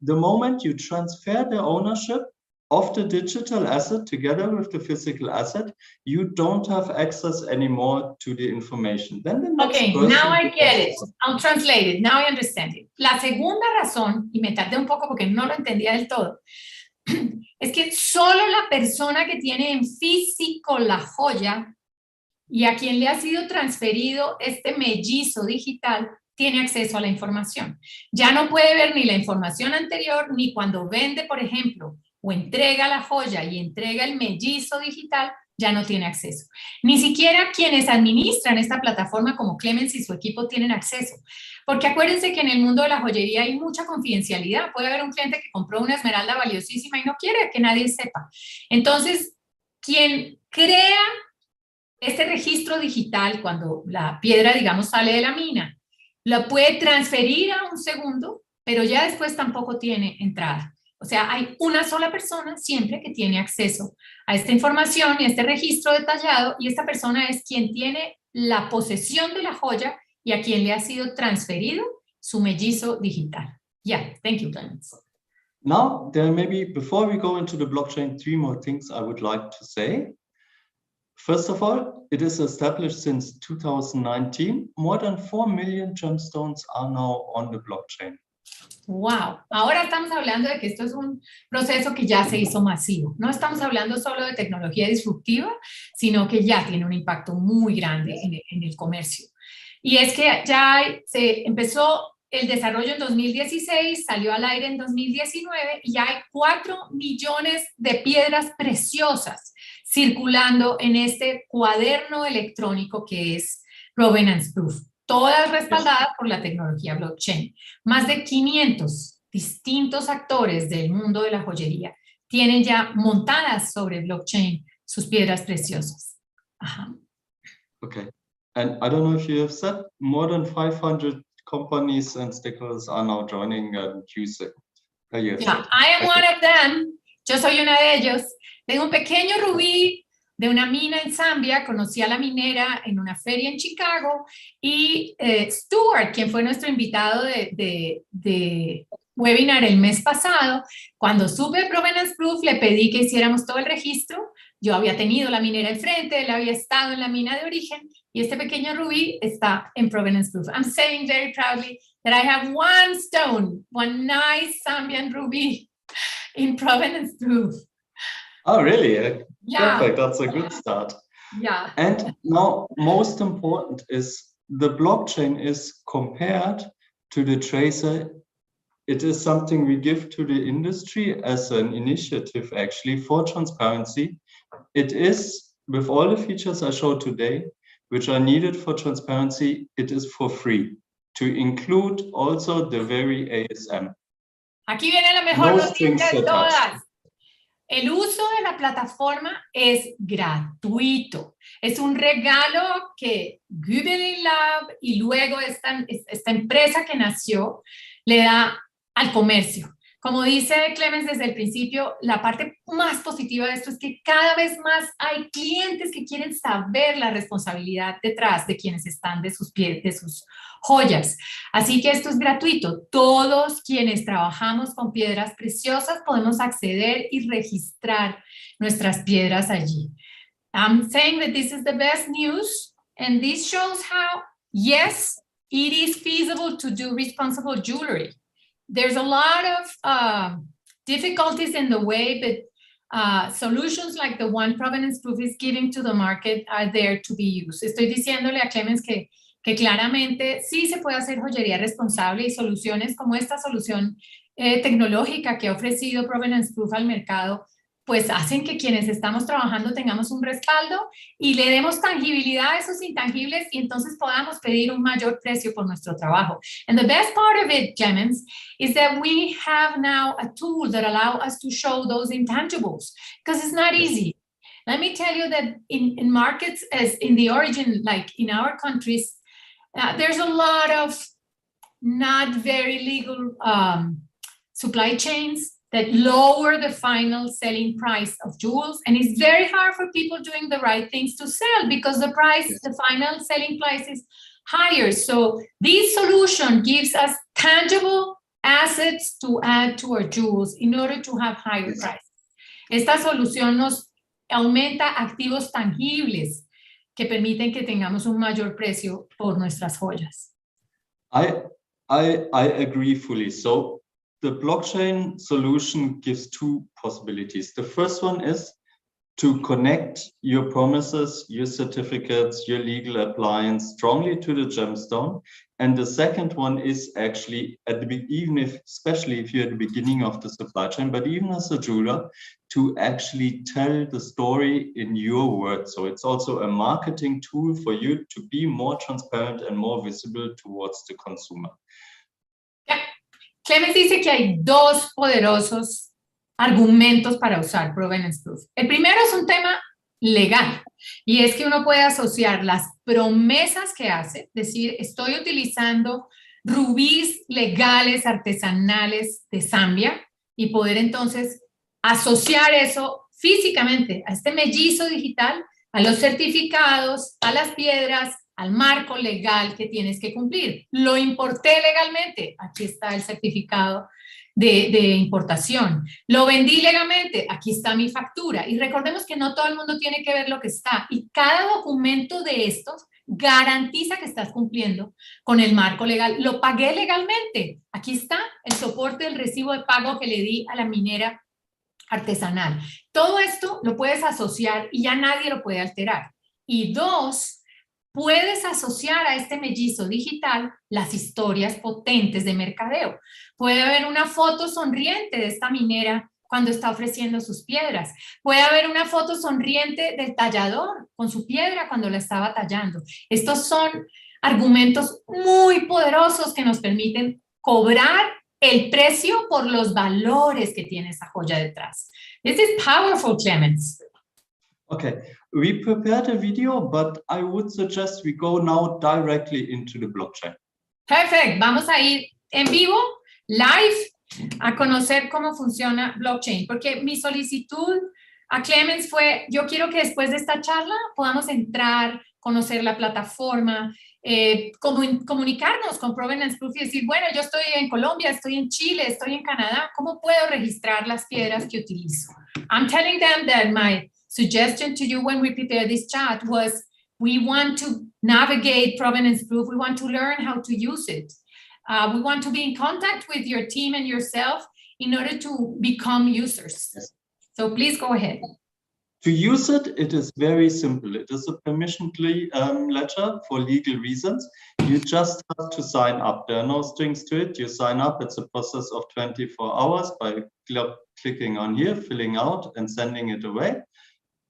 The moment you transfer the ownership of the digital asset together with the physical asset, you don't have access anymore to the information. Then the next person now I get it. I'll translate it. Now I understand it. La segunda razón, y me tardé un poco porque no lo entendía del todo, es que solo la persona que tiene en físico la joya y a quien le ha sido transferido este mellizo digital tiene acceso a la información. Ya no puede ver ni la información anterior ni cuando vende, por ejemplo, o entrega la joya y entrega el mellizo digital, ya no tiene acceso. Ni siquiera quienes administran esta plataforma como Clemens y su equipo tienen acceso. Porque acuérdense que en el mundo de la joyería hay mucha confidencialidad. Puede haber un cliente que compró una esmeralda valiosísima y no quiere que nadie sepa. Entonces, quien crea este registro digital, cuando la piedra, digamos, sale de la mina, la puede transferir a un segundo, pero ya después tampoco tiene entrada. O sea, hay una sola persona siempre que tiene acceso a esta información y a este registro detallado, y esta persona es quien tiene la posesión de la joya y a quien le ha sido transferido su mellizo digital. Yeah, thank you, Clemens. Now, there may be, before we go into the blockchain, 3 more things I would like to say. First of all, it is established since 2019. More than 4 million gemstones are now on the blockchain. Wow, ahora estamos hablando de que esto es un proceso que ya se hizo masivo. No estamos hablando solo de tecnología disruptiva, sino que ya tiene un impacto muy grande en el comercio. Y es que ya se empezó el desarrollo en 2016, salió al aire en 2019 y ya hay 4 millones de piedras preciosas circulando en este cuaderno electrónico que es Provenance Proof. Todas respaldadas por la tecnología blockchain. Más de 500 distintos actores del mundo de la joyería tienen ya montadas sobre blockchain sus piedras preciosas. Ajá. Okay. And I don't know if you have said, more than 500 companies and stakeholders are now joining and using. Yeah, I am one of them. Yo soy una de ellos. Tengo un pequeño rubí de una mina en Zambia, conocí a la minera en una feria en Chicago y Stuart, quien fue nuestro invitado de webinar el mes pasado, cuando supe Provenance Proof le pedí que hiciéramos todo el registro. Yo había tenido la minera enfrente, él había estado en la mina de origen y este pequeño rubí está en Provenance Proof. I'm saying very proudly that I have one stone, one nice Zambian ruby in Provenance Proof. Oh, really? Yeah. Perfect. That's a good start. Yeah. And now, most important is the blockchain is compared to the tracer. It is something we give to the industry as an initiative, actually, for transparency. It is, with all the features I showed today, which are needed for transparency, it is for free, to include also the very ASM. Aquí viene la mejor noticia de todas. El uso de la plataforma es gratuito. Es un regalo que Google Lab y luego esta empresa que nació le da al comercio. Como dice Clemens desde el principio, la parte más positiva de esto es que cada vez más hay clientes que quieren saber la responsabilidad detrás de quienes están de sus pies, de sus joyas. Así que esto es gratuito. Todos quienes trabajamos con piedras preciosas podemos acceder y registrar nuestras piedras allí. I'm saying that this is the best news, and this shows how, yes, it is feasible to do responsible jewelry. There's a lot of difficulties in the way, but solutions like the one Provenance Proof is giving to the market are there to be used. Estoy diciéndole a Clemens que claramente sí se puede hacer joyería responsable y soluciones como esta solución tecnológica que ha ofrecido Provenance Proof al mercado, pues hacen que quienes estamos trabajando tengamos un respaldo y le demos tangibilidad a esos intangibles y entonces podamos pedir un mayor precio por nuestro trabajo. And the best part of it, Clemens, is that we have now a tool that allows us to show those intangibles, because it's not easy. Let me tell you that in markets as in the origin, like in our countries, there's a lot of not very legal supply chains that lower the final selling price of jewels. And it's very hard for people doing the right things to sell because the price, the final selling price is higher. So this solution gives us tangible assets to add to our jewels in order to have higher prices. Esta solución nos aumenta activos tangibles que permiten que tengamos un mayor precio por nuestras joyas. I agree fully. So the blockchain solution gives two possibilities. The first one is to connect your promises, your certificates, your legal appliance strongly to the gemstone. And the second one is actually especially if you're at the beginning of the supply chain, but even as a jeweler, to actually tell the story in your words. So it's also a marketing tool for you to be more transparent and more visible towards the consumer. Clemens dice que hay dos poderosos argumentos para usar Provenance Proof. El primero es un tema legal y es que uno puede asociar las promesas que hace, decir, estoy utilizando rubíes legales artesanales de Zambia y poder entonces asociar eso físicamente a este mellizo digital, a los certificados, a las piedras, al marco legal que tienes que cumplir. Lo importé legalmente, aquí está el certificado de importación. Lo vendí legalmente, aquí está mi factura. Y recordemos que no todo el mundo tiene que ver lo que está. Y cada documento de estos garantiza que estás cumpliendo con el marco legal. Lo pagué legalmente. Aquí está el soporte del recibo de pago que le di a la minera artesanal. Todo esto lo puedes asociar y ya nadie lo puede alterar. Y dos, puedes asociar a este mellizo digital las historias potentes de mercadeo. Puede haber una foto sonriente de esta minera cuando está ofreciendo sus piedras. Puede haber una foto sonriente del tallador con su piedra cuando la estaba tallando. Estos son argumentos muy poderosos que nos permiten cobrar el precio por los valores que tiene esa joya detrás. This is powerful, Clemens. Okay, we prepared a video, but I would suggest we go now directly into the blockchain. Perfect. Vamos a ir en vivo, live, a conocer cómo funciona blockchain, porque mi solicitud a Clemens fue, yo quiero que después de esta charla podamos entrar, conocer la plataforma, comunicarnos con Provenance Proof y decir, bueno, yo estoy en Colombia, estoy en Chile, estoy en Canadá, ¿cómo puedo registrar las piedras que utilizo? I'm telling them that my suggestion to you when we prepare this chat was we want to navigate Provenance Proof, we want to learn how to use it. We want to be in contact with your team and yourself in order to become users. Yes. So please go ahead. To use it, it is very simple. It is a permission ledger for legal reasons. You just have to sign up. There are no strings to it. You sign up. It's a process of 24 hours by clicking on here, filling out and sending it away.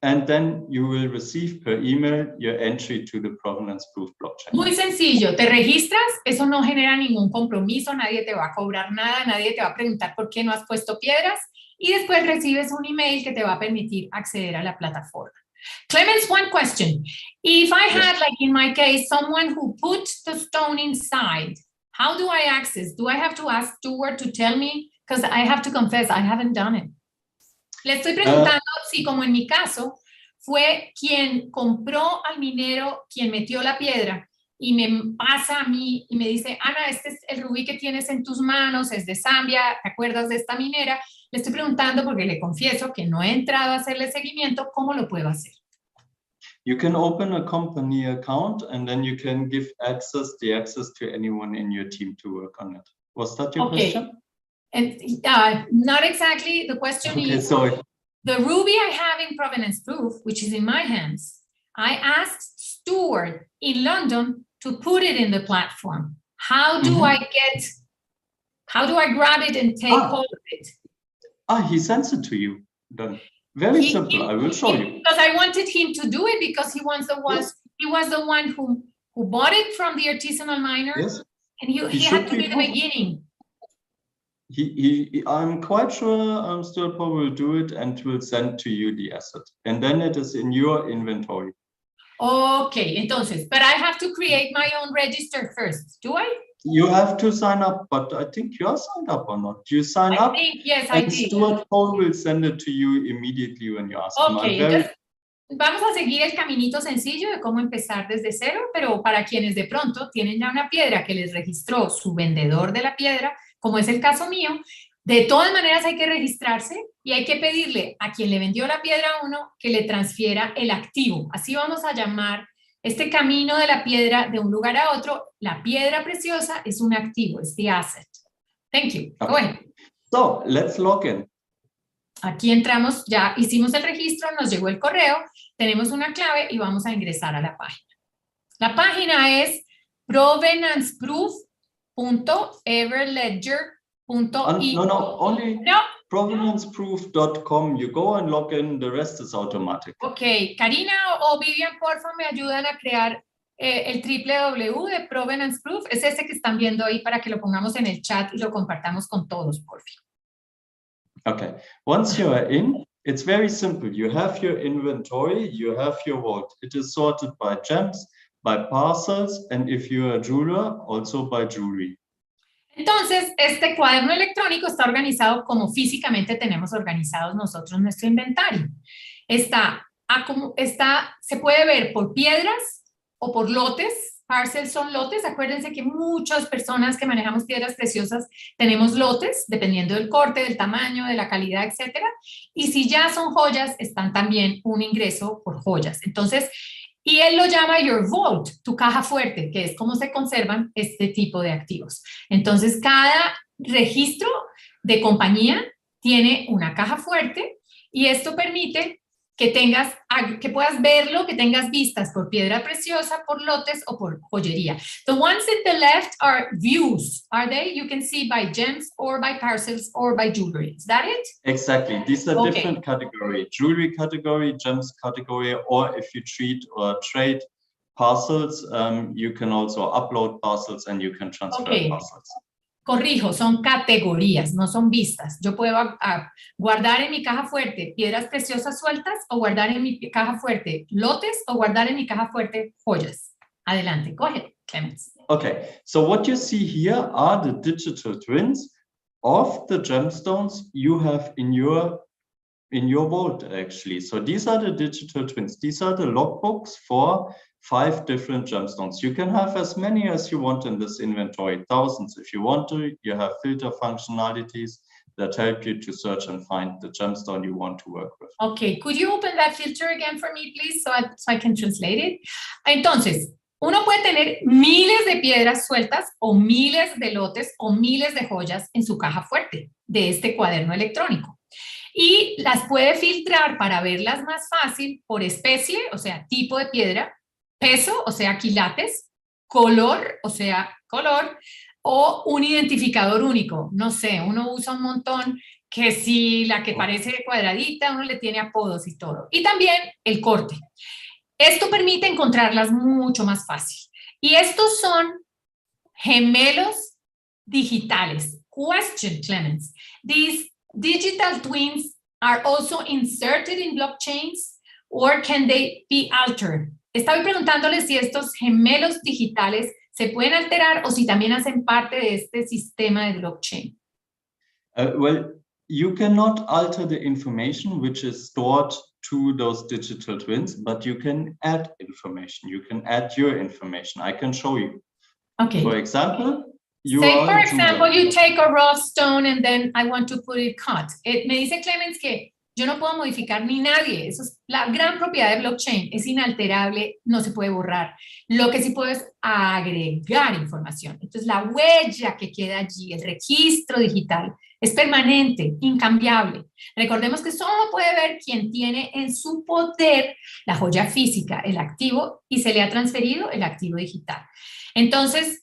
And then you will receive per email your entry to the Provenance Proof blockchain. Muy sencillo, te registras, eso no genera ningún compromiso, nadie te va a cobrar nada, nadie te va a preguntar por qué no has puesto piedras y después recibes un email que te va a permitir acceder a la plataforma. Clemens, one question. If I had, like in my case, someone who put the stone inside, how do I access? Do I have to ask Stuart to tell me Because I have to confess, I haven't done it. Le estoy preguntando si, como en mi caso, fue quien compró al minero, quien metió la piedra, y me pasa a mí y me dice, Ana, este es el rubí que tienes en tus manos, es de Zambia, ¿te acuerdas de esta minera? Le estoy preguntando porque le confieso que no he entrado a hacerle seguimiento, ¿cómo lo puedo hacer? You can open a company account and then you can give the access to anyone in your team to work on it. Was that your question? And not exactly. The question is, sorry. The ruby I have in provenance proof, which is in my hands, I asked Stuart in London to put it in the platform. How do I grab it and take hold of it? He sends it to you. Then very simple. I will show you. Because I wanted him to do it because he was the one who bought it from the artisanal miner. Yes. And he had to be the beginning. I'm quite sure Stuart Paul will do it and will send to you the asset. And then it is in your inventory. Okay, entonces, but I have to create my own register first, do I? You have to sign up, but I think you are signed up or not. You sign up, yes, I did. Stuart Paul will send it to you immediately when you ask him. Entonces, vamos a seguir el caminito sencillo de cómo empezar desde cero, pero para quienes de pronto tienen ya una piedra que les registró su vendedor de la piedra, como es el caso mío, de todas maneras hay que registrarse y hay que pedirle a quien le vendió la piedra a uno que le transfiera el activo. Así vamos a llamar este camino de la piedra de un lugar a otro. La piedra preciosa es un activo, es the asset. Thank you. Okay. Go ahead. So, let's log in. Aquí entramos, ya hicimos el registro, nos llegó el correo, tenemos una clave y vamos a ingresar a la página. La página es provenanceproof.everledger.io. Only provenanceproof.com. You go and log in, the rest is automatic. Ok, Karina o Vivian, porfa, me ayudan a crear el www de Provenance Proof. Es ese que están viendo ahí para que lo pongamos en el chat y lo compartamos con todos, porfa. Okay, once you are in, it's very simple. You have your inventory, you have your vault. It is sorted by gems, by parcels, and if you're a jeweler, also by jewelry. Entonces, este cuaderno electrónico está organizado como físicamente tenemos organizados nosotros nuestro inventario. Se puede ver por piedras o por lotes. Parcels son lotes. Acuérdense que muchas personas que manejamos piedras preciosas tenemos lotes, dependiendo del corte, del tamaño, de la calidad, etcétera. Y si ya son joyas, están también un ingreso por joyas. Entonces, y él lo llama your vault, tu caja fuerte, que es como se conservan este tipo de activos. Entonces, cada registro de compañía tiene una caja fuerte y esto permite que puedas verlo, que tengas vistas por piedra preciosa, por lotes o por joyería. The ones at the left are views, are they? You can see by gems or by parcels or by jewelry. Is that it? Exactly. These are different categories. Jewelry category, gems category, or if you treat or trade parcels, you can also upload parcels and you can transfer parcels. Corrijo, son categorías, no son vistas. Yo puedo guardar en mi caja fuerte piedras preciosas sueltas o guardar en mi caja fuerte lotes o guardar en mi caja fuerte joyas. Adelante, go ahead, Clemens. Okay, so what you see here are the digital twins of the gemstones you have in your vault, actually. So these are the digital twins. These are the logbooks for 5 different gemstones. You can have as many as you want in this inventory, thousands if you want to. You have filter functionalities that help you to search and find the gemstone you want to work with. Okay, could you open that filter again for me, please, so I can translate it? Entonces, uno puede tener miles de piedras sueltas o miles de lotes o miles de joyas en su caja fuerte de este cuaderno electrónico. Y las puede filtrar para verlas más fácil por especie, o sea, tipo de piedra, peso, o sea, quilates, color, o sea, color, o un identificador único. No sé, uno usa un montón que si la que parece cuadradita, uno le tiene apodos y todo. Y también el corte. Esto permite encontrarlas mucho más fácil. Y estos son gemelos digitales. Question, Clemens. These digital twins are also inserted in blockchains or can they be altered? Estaba preguntándoles si estos gemelos digitales se pueden alterar o si también hacen parte de este sistema de blockchain. Well, you cannot alter the information which is stored to those digital twins, but you can add information. You can add your information. I can show you. Okay. For example, Say, for example, you take a raw stone and then I want to put it cut. Me dice Clemens que yo no puedo modificar ni nadie. Eso es la gran propiedad de blockchain. Es inalterable, no se puede borrar. Lo que sí puedo es agregar información. Entonces, la huella que queda allí, el registro digital, es permanente, incambiable. Recordemos que solo puede ver quien tiene en su poder la joya física, el activo, y se le ha transferido el activo digital. Entonces,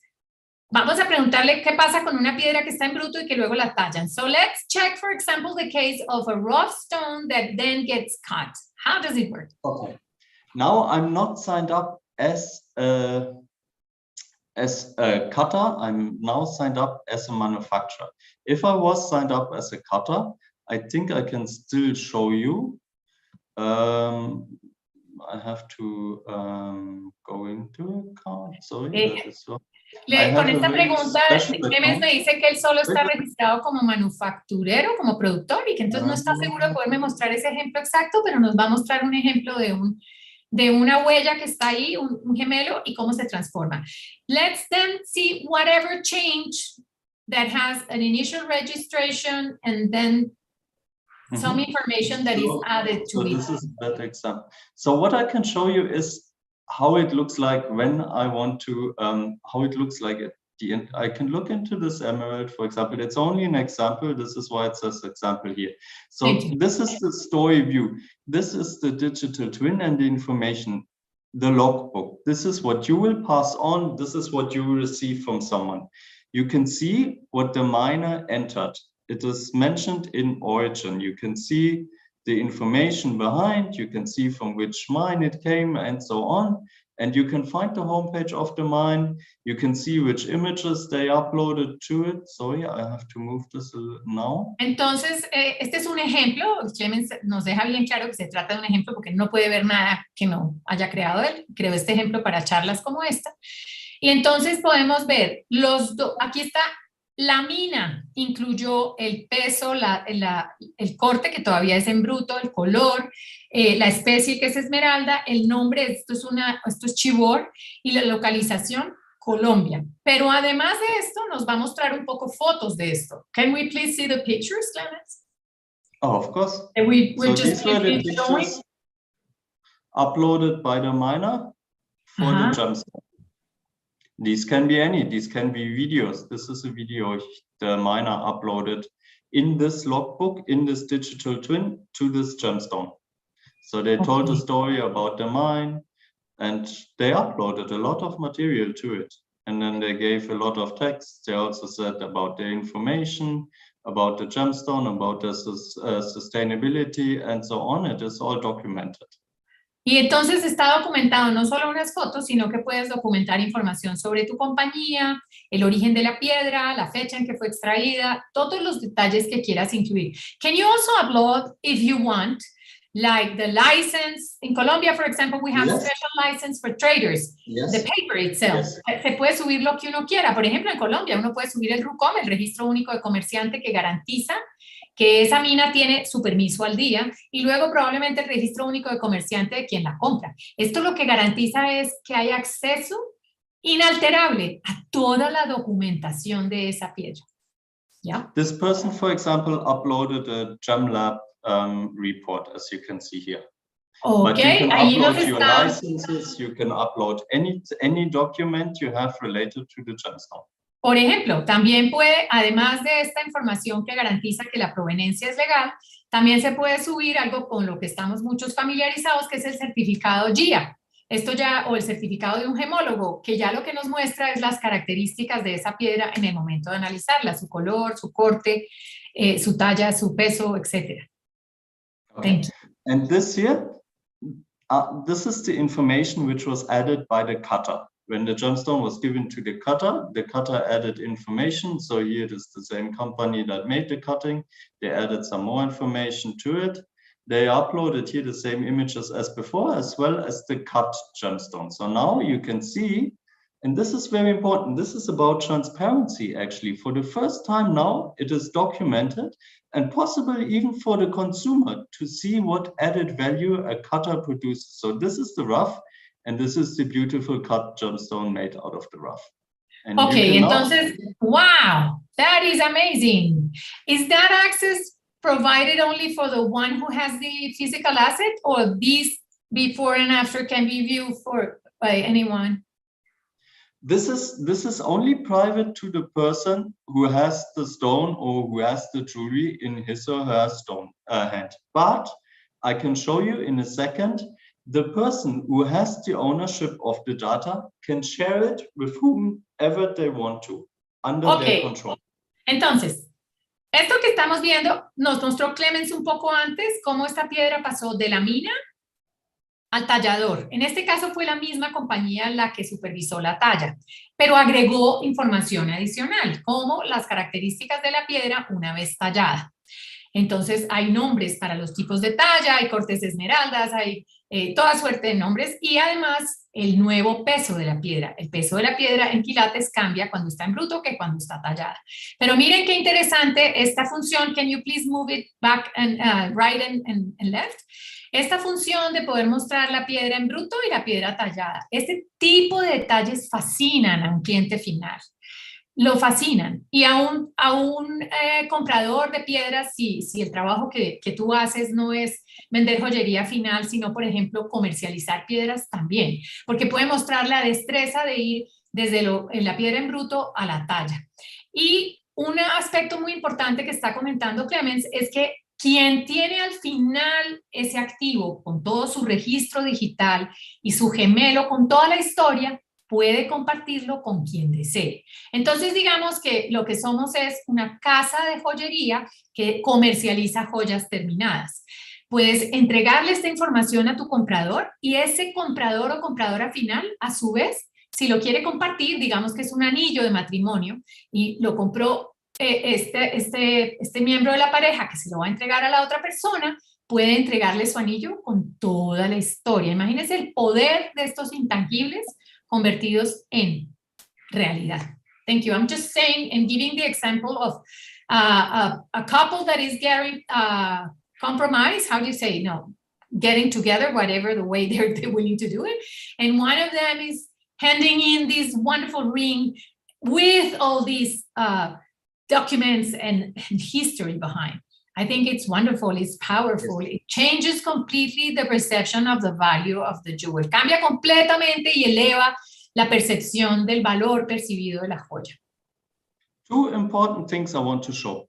vamos a preguntarle qué pasa con una piedra que está en bruto y que luego la tallan. So let's check, for example, the case of a rough stone that then gets cut. How does it work? Okay. Now I'm not signed up as a cutter. I'm now signed up as a manufacturer. If I was signed up as a cutter, I think I can still show you. I have to go into account. Sorry, that is so. Con esta pregunta, Clemens me dice que él solo está registrado como manufacturero, como productor, y que entonces no está seguro de poderme mostrar ese ejemplo exacto, pero nos va a mostrar un ejemplo de una huella que está ahí, un gemelo, y cómo se transforma. Let's then see whatever change that has an initial registration and then some information that is added to it. This is that example. So what I can show you is how it looks like when I want to, how it looks like at the end. I can look into this emerald, for example. It's only an example. This is why it says example here. So this is the story view. This is the digital twin and the information, the logbook. This is what you will pass on. This is what you will receive from someone. You can see what the miner entered. It is mentioned in origin. You can see the information behind, you can see from which mine it came and so on. And you can find the homepage of the mine. You can see which images they uploaded to it. Sorry, I have to move this now. Entonces, este es un ejemplo. Clemens nos deja bien claro que se trata de un ejemplo porque no puede ver nada que no haya creado él. Creó este ejemplo para charlas como esta. Y entonces podemos ver aquí está. La mina incluyó el peso, el corte que todavía es en bruto, el color, la especie que es esmeralda, el nombre, esto es chibor, y la localización, Colombia. Pero además de esto, nos va a mostrar un poco fotos de esto. Can we please see the pictures, Clemens? Oh, of course. We're so just these were the pictures uploaded by the miner for the gemstone. These can be these can be videos. This is a video the miner uploaded in this logbook, in this digital twin to this gemstone. So they told a story about the mine and they uploaded a lot of material to it. And then they gave a lot of text. They also said about the information, about the gemstone, about the sustainability and so on. It is all documented. Y entonces está documentado no solo unas fotos, sino que puedes documentar información sobre tu compañía, el origen de la piedra, la fecha en que fue extraída, todos los detalles que quieras incluir. Can you also upload, if you want, like the license? In Colombia, for example, we have special license for traders, the paper itself. Se puede subir lo que uno quiera. Por ejemplo, en Colombia uno puede subir el RUCOM, el Registro Único de Comerciante, que garantiza que esa mina tiene su permiso al día, y luego probablemente el registro único de comerciante de quien la compra. Esto lo que garantiza es que hay acceso inalterable a toda la documentación de esa piedra. ¿Ya? This person, for example, uploaded a GemLab report, as you can see here. But you can upload your licenses, you can upload any document you have related to the gemstone. Por ejemplo, también puede, además de esta información que garantiza que la proveniencia es legal, también se puede subir algo con lo que estamos muchos familiarizados, que es el certificado GIA. Esto ya, o el certificado de un gemólogo, que ya lo que nos muestra es las características de esa piedra en el momento de analizarla, su color, su corte, su talla, su peso, etc. Okay. And this here, this is the information which was added by the cutter. When the gemstone was given to the cutter added information. So here it is the same company that made the cutting. They added some more information to it. They uploaded here the same images as before, as well as the cut gemstone. So now you can see And this is very important. This is about transparency, actually. For the first time now, it is documented and possible even for the consumer to see what added value a cutter produces. So this is the rough, and this is the beautiful cut gemstone made out of the rough. And okay, entonces, wow, that is amazing. Is that access provided only for the one who has the physical asset, or these before and after can be viewed by anyone? This is only private to the person who has the stone or who has the jewelry in his or her stone hand. But I can show you in a second, the person who has the ownership of the data can share it with whomever they want to, under their control. Entonces, esto que estamos viendo nos mostró Clemens un poco antes, cómo esta piedra pasó de la mina al tallador. En este caso fue la misma compañía la que supervisó la talla, pero agregó información adicional, como las características de la piedra una vez tallada. Entonces hay nombres para los tipos de talla, hay cortes de esmeraldas, hay toda suerte de nombres, y además el nuevo peso de la piedra. El peso de la piedra en quilates cambia cuando está en bruto que cuando está tallada. Pero miren qué interesante esta función. Can you please move it back and right and left? Esta función de poder mostrar la piedra en bruto y la piedra tallada. Este tipo de detalles fascinan a un cliente final. Lo fascinan. Y a un comprador de piedras, si el trabajo que tú haces no es vender joyería final, sino, por ejemplo, comercializar piedras también. Porque puede mostrar la destreza de ir desde la piedra en bruto a la talla. Y un aspecto muy importante que está comentando Clemens es que quien tiene al final ese activo con todo su registro digital y su gemelo con toda la historia, puede compartirlo con quien desee. Entonces, digamos que lo que somos es una casa de joyería que comercializa joyas terminadas. Puedes entregarle esta información a tu comprador y ese comprador o compradora final, a su vez, si lo quiere compartir, digamos que es un anillo de matrimonio y lo compró este miembro de la pareja que se lo va a entregar a la otra persona, puede entregarle su anillo con toda la historia. Imagínense el poder de estos intangibles convertidos en realidad. Thank you. I'm just saying and giving the example of a couple that is getting compromise. How do you say? No, getting together, whatever the way they're willing to do it. And one of them is handing in this wonderful ring with all these documents and history behind. I think it's wonderful, it's powerful. It changes completely the perception of the value of the jewel. Cambia completamente y eleva la percepción del valor percibido de la joya. Two important things I want to show.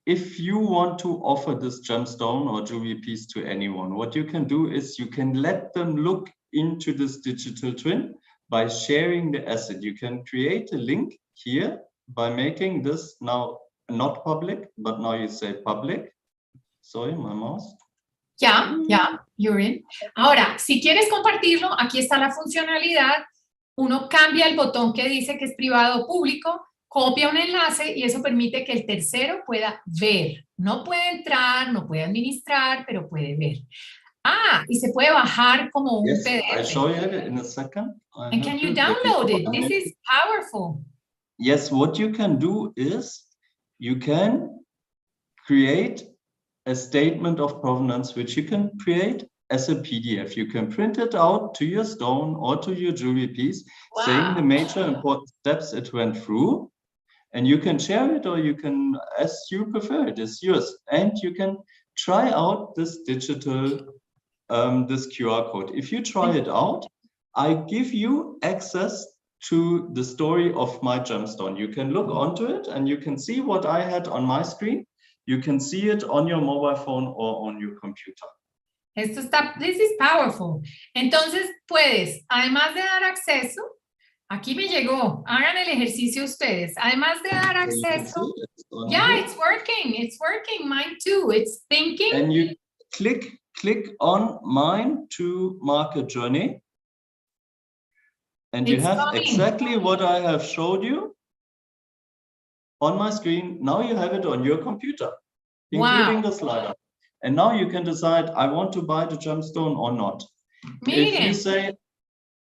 If you want to offer this gemstone or jewelry piece to anyone, what you can do is you can let them look into this digital twin by sharing the asset. You can create a link here by making this now not public, but now you say public. Sorry, my mouse. Ya, you're in. Ahora, si quieres compartirlo, aquí está la funcionalidad. Uno cambia el botón que dice que es privado o público, copia un enlace y eso permite que el tercero pueda ver. No puede entrar, no puede administrar, pero puede ver. Ah, y se puede bajar como un PDF. I'll show you it in a second. And can you download it? This is powerful. Yes, what you can do is you can create a statement of provenance, which you can create as a PDF. You can print it out to your stone or to your jewelry piece, saying the major important steps it went through. And you can share it or you can, as you prefer, it is yours. And you can try out this digital, this QR code. If you try it out, I give you access to the story of my gemstone. You can look onto it and you can see what I had on my screen. You can see it on your mobile phone or on your computer. This is powerful. Entonces puedes, además de dar acceso, aquí me llegó, hagan el ejercicio ustedes, además de dar acceso, it's working, mine too, it's thinking. And you click on mine to mark a journey. And you have exactly what I have showed you on my screen. Now you have it on your computer, including the slider. And now you can decide, I want to buy the gemstone or not. Miren. If you say,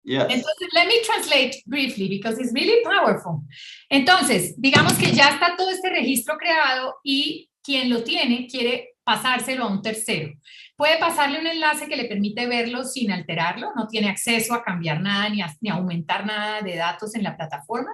Yes. Entonces, let me translate briefly because it's really powerful. Entonces, digamos que ya está todo este registro creado y quien lo tiene quiere pasárselo a un tercero. Puede pasarle un enlace que le permite verlo sin alterarlo, no tiene acceso a cambiar nada ni a aumentar nada de datos en la plataforma,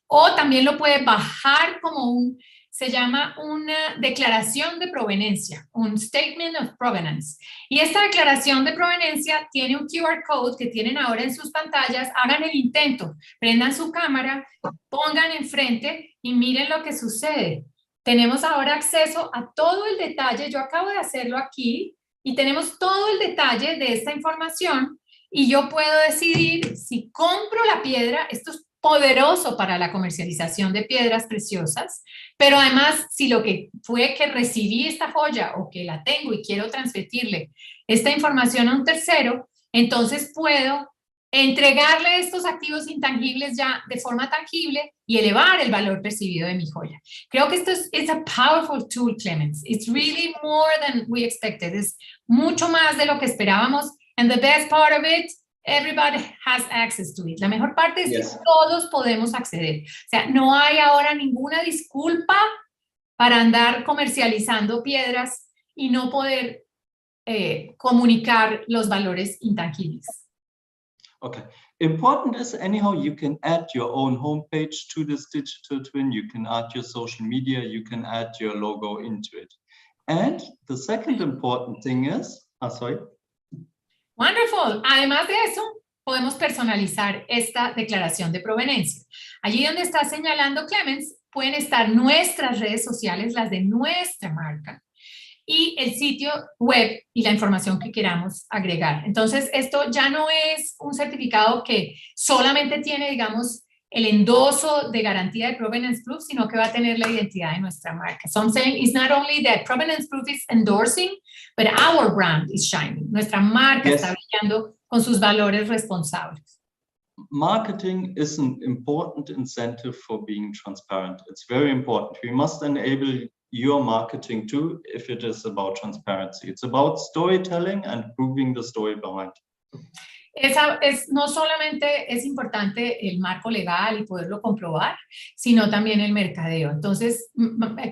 o también lo puede bajar como se llama una declaración de proveniencia, un Statement of Provenance. Y esta declaración de proveniencia tiene un QR code que tienen ahora en sus pantallas. Hagan el intento, prendan su cámara, pongan enfrente y miren lo que sucede. Tenemos ahora acceso a todo el detalle. Yo acabo de hacerlo aquí y tenemos todo el detalle de esta información y yo puedo decidir si compro la piedra. Esto es poderoso para la comercialización de piedras preciosas, pero además si lo que fue que recibí esta joya o que la tengo y quiero transmitirle esta información a un tercero, entonces puedo entregarle estos activos intangibles ya de forma tangible y elevar el valor percibido de mi joya. Creo que esto es a powerful tool, Clemens. It's really more than we expected. Es mucho más de lo que esperábamos, and the best part of it, everybody has access to it. La mejor parte es que todos podemos acceder. O sea, no hay ahora ninguna disculpa para andar comercializando piedras y no poder comunicar los valores intangibles. Okay. Important is anyhow, you can add your own homepage to this digital twin. You can add your social media. You can add your logo into it. And the second important thing is, sorry. Wonderful. Además de eso, podemos personalizar esta declaración de proveniencia. Allí donde está señalando Clemens, pueden estar nuestras redes sociales, las de nuestra marca, y el sitio web y la información que queramos agregar. Entonces, esto ya no es un certificado que solamente tiene, digamos, el endoso de garantía de Provenance Proof, sino que va a tener la identidad de nuestra marca. So I'm saying it's not only that Provenance Proof is endorsing, but our brand is shining. Nuestra marca está brillando con sus valores responsables. Marketing is an important incentive for being transparent. It's very important. We must enable your marketing too if it is about transparency. It's about storytelling and proving the story behind. No solamente es importante el marco legal y poderlo comprobar, sino también el mercadeo. Entonces,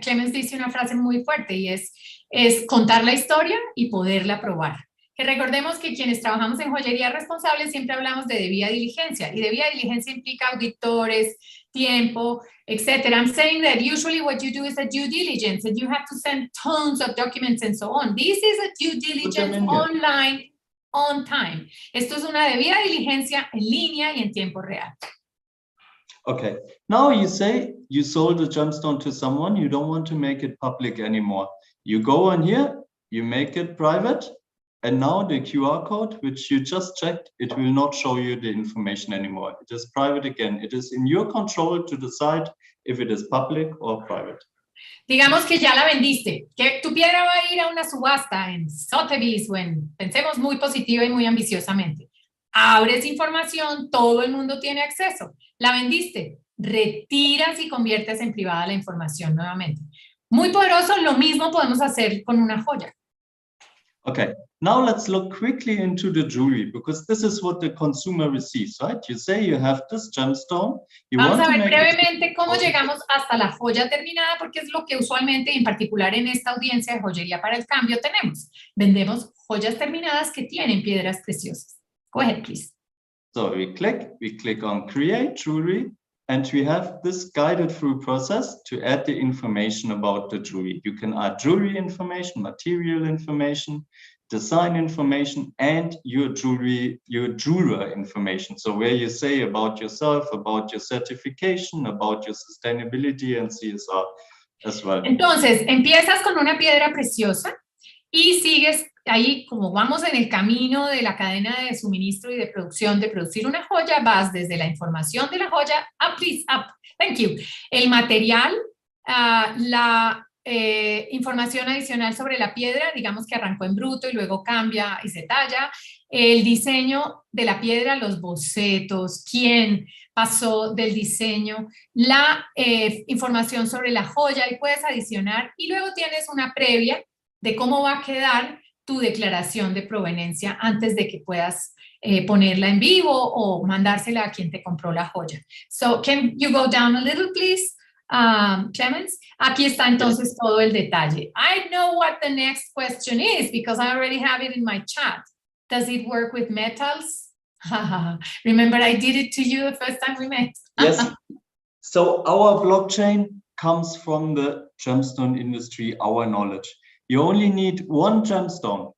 Clemens dice una frase muy fuerte y es contar la historia y poderla probar. Que recordemos que quienes trabajamos en joyería responsable siempre hablamos de debida diligencia, y debida diligencia implica auditores, tiempo, etc. I'm saying that usually what you do is a due diligence, and you have to send tons of documents and so on. This is a due diligence online, on time. Esto es una debida diligencia en línea y en tiempo real. Okay, now you say you sold a gemstone to someone, you don't want to make it public anymore. You go on here, you make it private, and now the QR code, which you just checked, it will not show you the information anymore. It is private again. It is in your control to decide if it is public or private. Digamos que ya la vendiste, que tu piedra va a ir a una subasta en Sotheby's o pensemos muy positiva y muy ambiciosamente. Abres información, todo el mundo tiene acceso. La vendiste, retiras y conviertes en privada la información nuevamente. Muy poderoso, lo mismo podemos hacer con una joya. Okay, now let's look quickly into the jewelry, because this is what the consumer receives, right? You say you have this gemstone. Vamos a ver brevemente cómo llegamos hasta la joya terminada, porque es lo que usualmente, en particular en esta audiencia de joyería para el cambio, tenemos. Vendemos joyas terminadas que tienen piedras preciosas. Go ahead, please. So we click on Create Jewelry, and we have this guided through process to add the information about the jewelry. You can add jewelry information, material information, design information, and your jeweler information. So where you say about yourself, about your certification, about your sustainability and CSR as well. Entonces, empiezas con una piedra preciosa y sigues ahí, como vamos en el camino de la cadena de suministro y de producción, de producir una joya, vas desde la información de la joya, thank you, el material, la información adicional sobre la piedra, digamos que arrancó en bruto y luego cambia y se talla, el diseño de la piedra, los bocetos, quién pasó del diseño, la información sobre la joya y puedes adicionar, y luego tienes una previa de cómo va a quedar tu declaración de proveniencia antes de que puedas ponerla en vivo o mandársela a quien te compró la joya. So, can you go down a little, please, Clemens? Aquí está entonces todo el detalle. I know what the next question is because I already have it in my chat. Does it work with metals? Remember, I did it to you the first time we met. Yes. So our blockchain comes from the gemstone industry, our knowledge. You only need one gemstone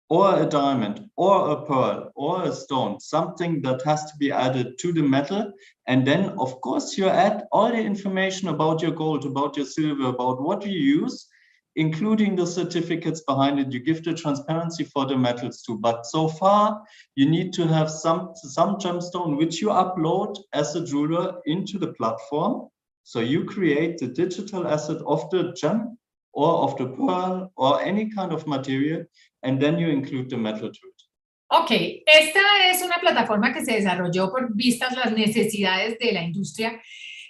or a diamond or a pearl or a stone, something that has to be added to the metal. And then, of course, you add all the information about your gold, about your silver, about what you use, including the certificates behind it. You give the transparency for the metals too. But so far, you need to have some gemstone which you upload as a jeweler into the platform. So you create the digital asset of the gem or of the pearl or any kind of material, and then you include the metal to it. Ok, esta es una plataforma que se desarrolló por vistas las necesidades de la industria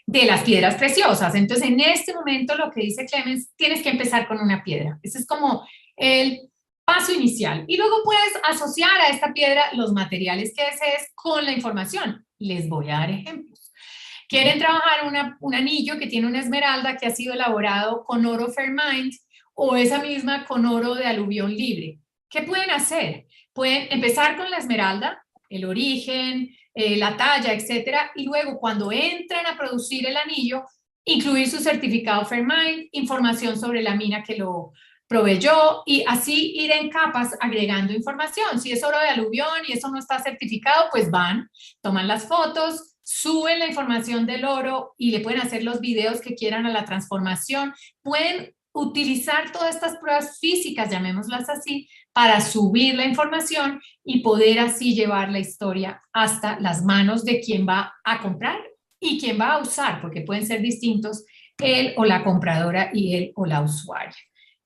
de las piedras preciosas. Entonces, en este momento lo que dice Clemens, tienes que empezar con una piedra. Ese es como el paso inicial. Y luego puedes asociar a esta piedra los materiales que desees con la información. Les voy a dar ejemplos. Quieren trabajar un anillo que tiene una esmeralda que ha sido elaborado con oro Fairmint o esa misma con oro de aluvión libre. ¿Qué pueden hacer? Pueden empezar con la esmeralda, el origen, la talla, etcétera, y luego cuando entran a producir el anillo, incluir su certificado Fairmint, información sobre la mina que lo proveyó y así ir en capas agregando información. Si es oro de aluvión y eso no está certificado, pues van, toman las fotos, suben la información del oro y le pueden hacer los videos que quieran a la transformación. Pueden utilizar todas estas pruebas físicas, llamémoslas así, para subir la información y poder así llevar la historia hasta las manos de quien va a comprar y quien va a usar, porque pueden ser distintos él o la compradora y él o la usuaria.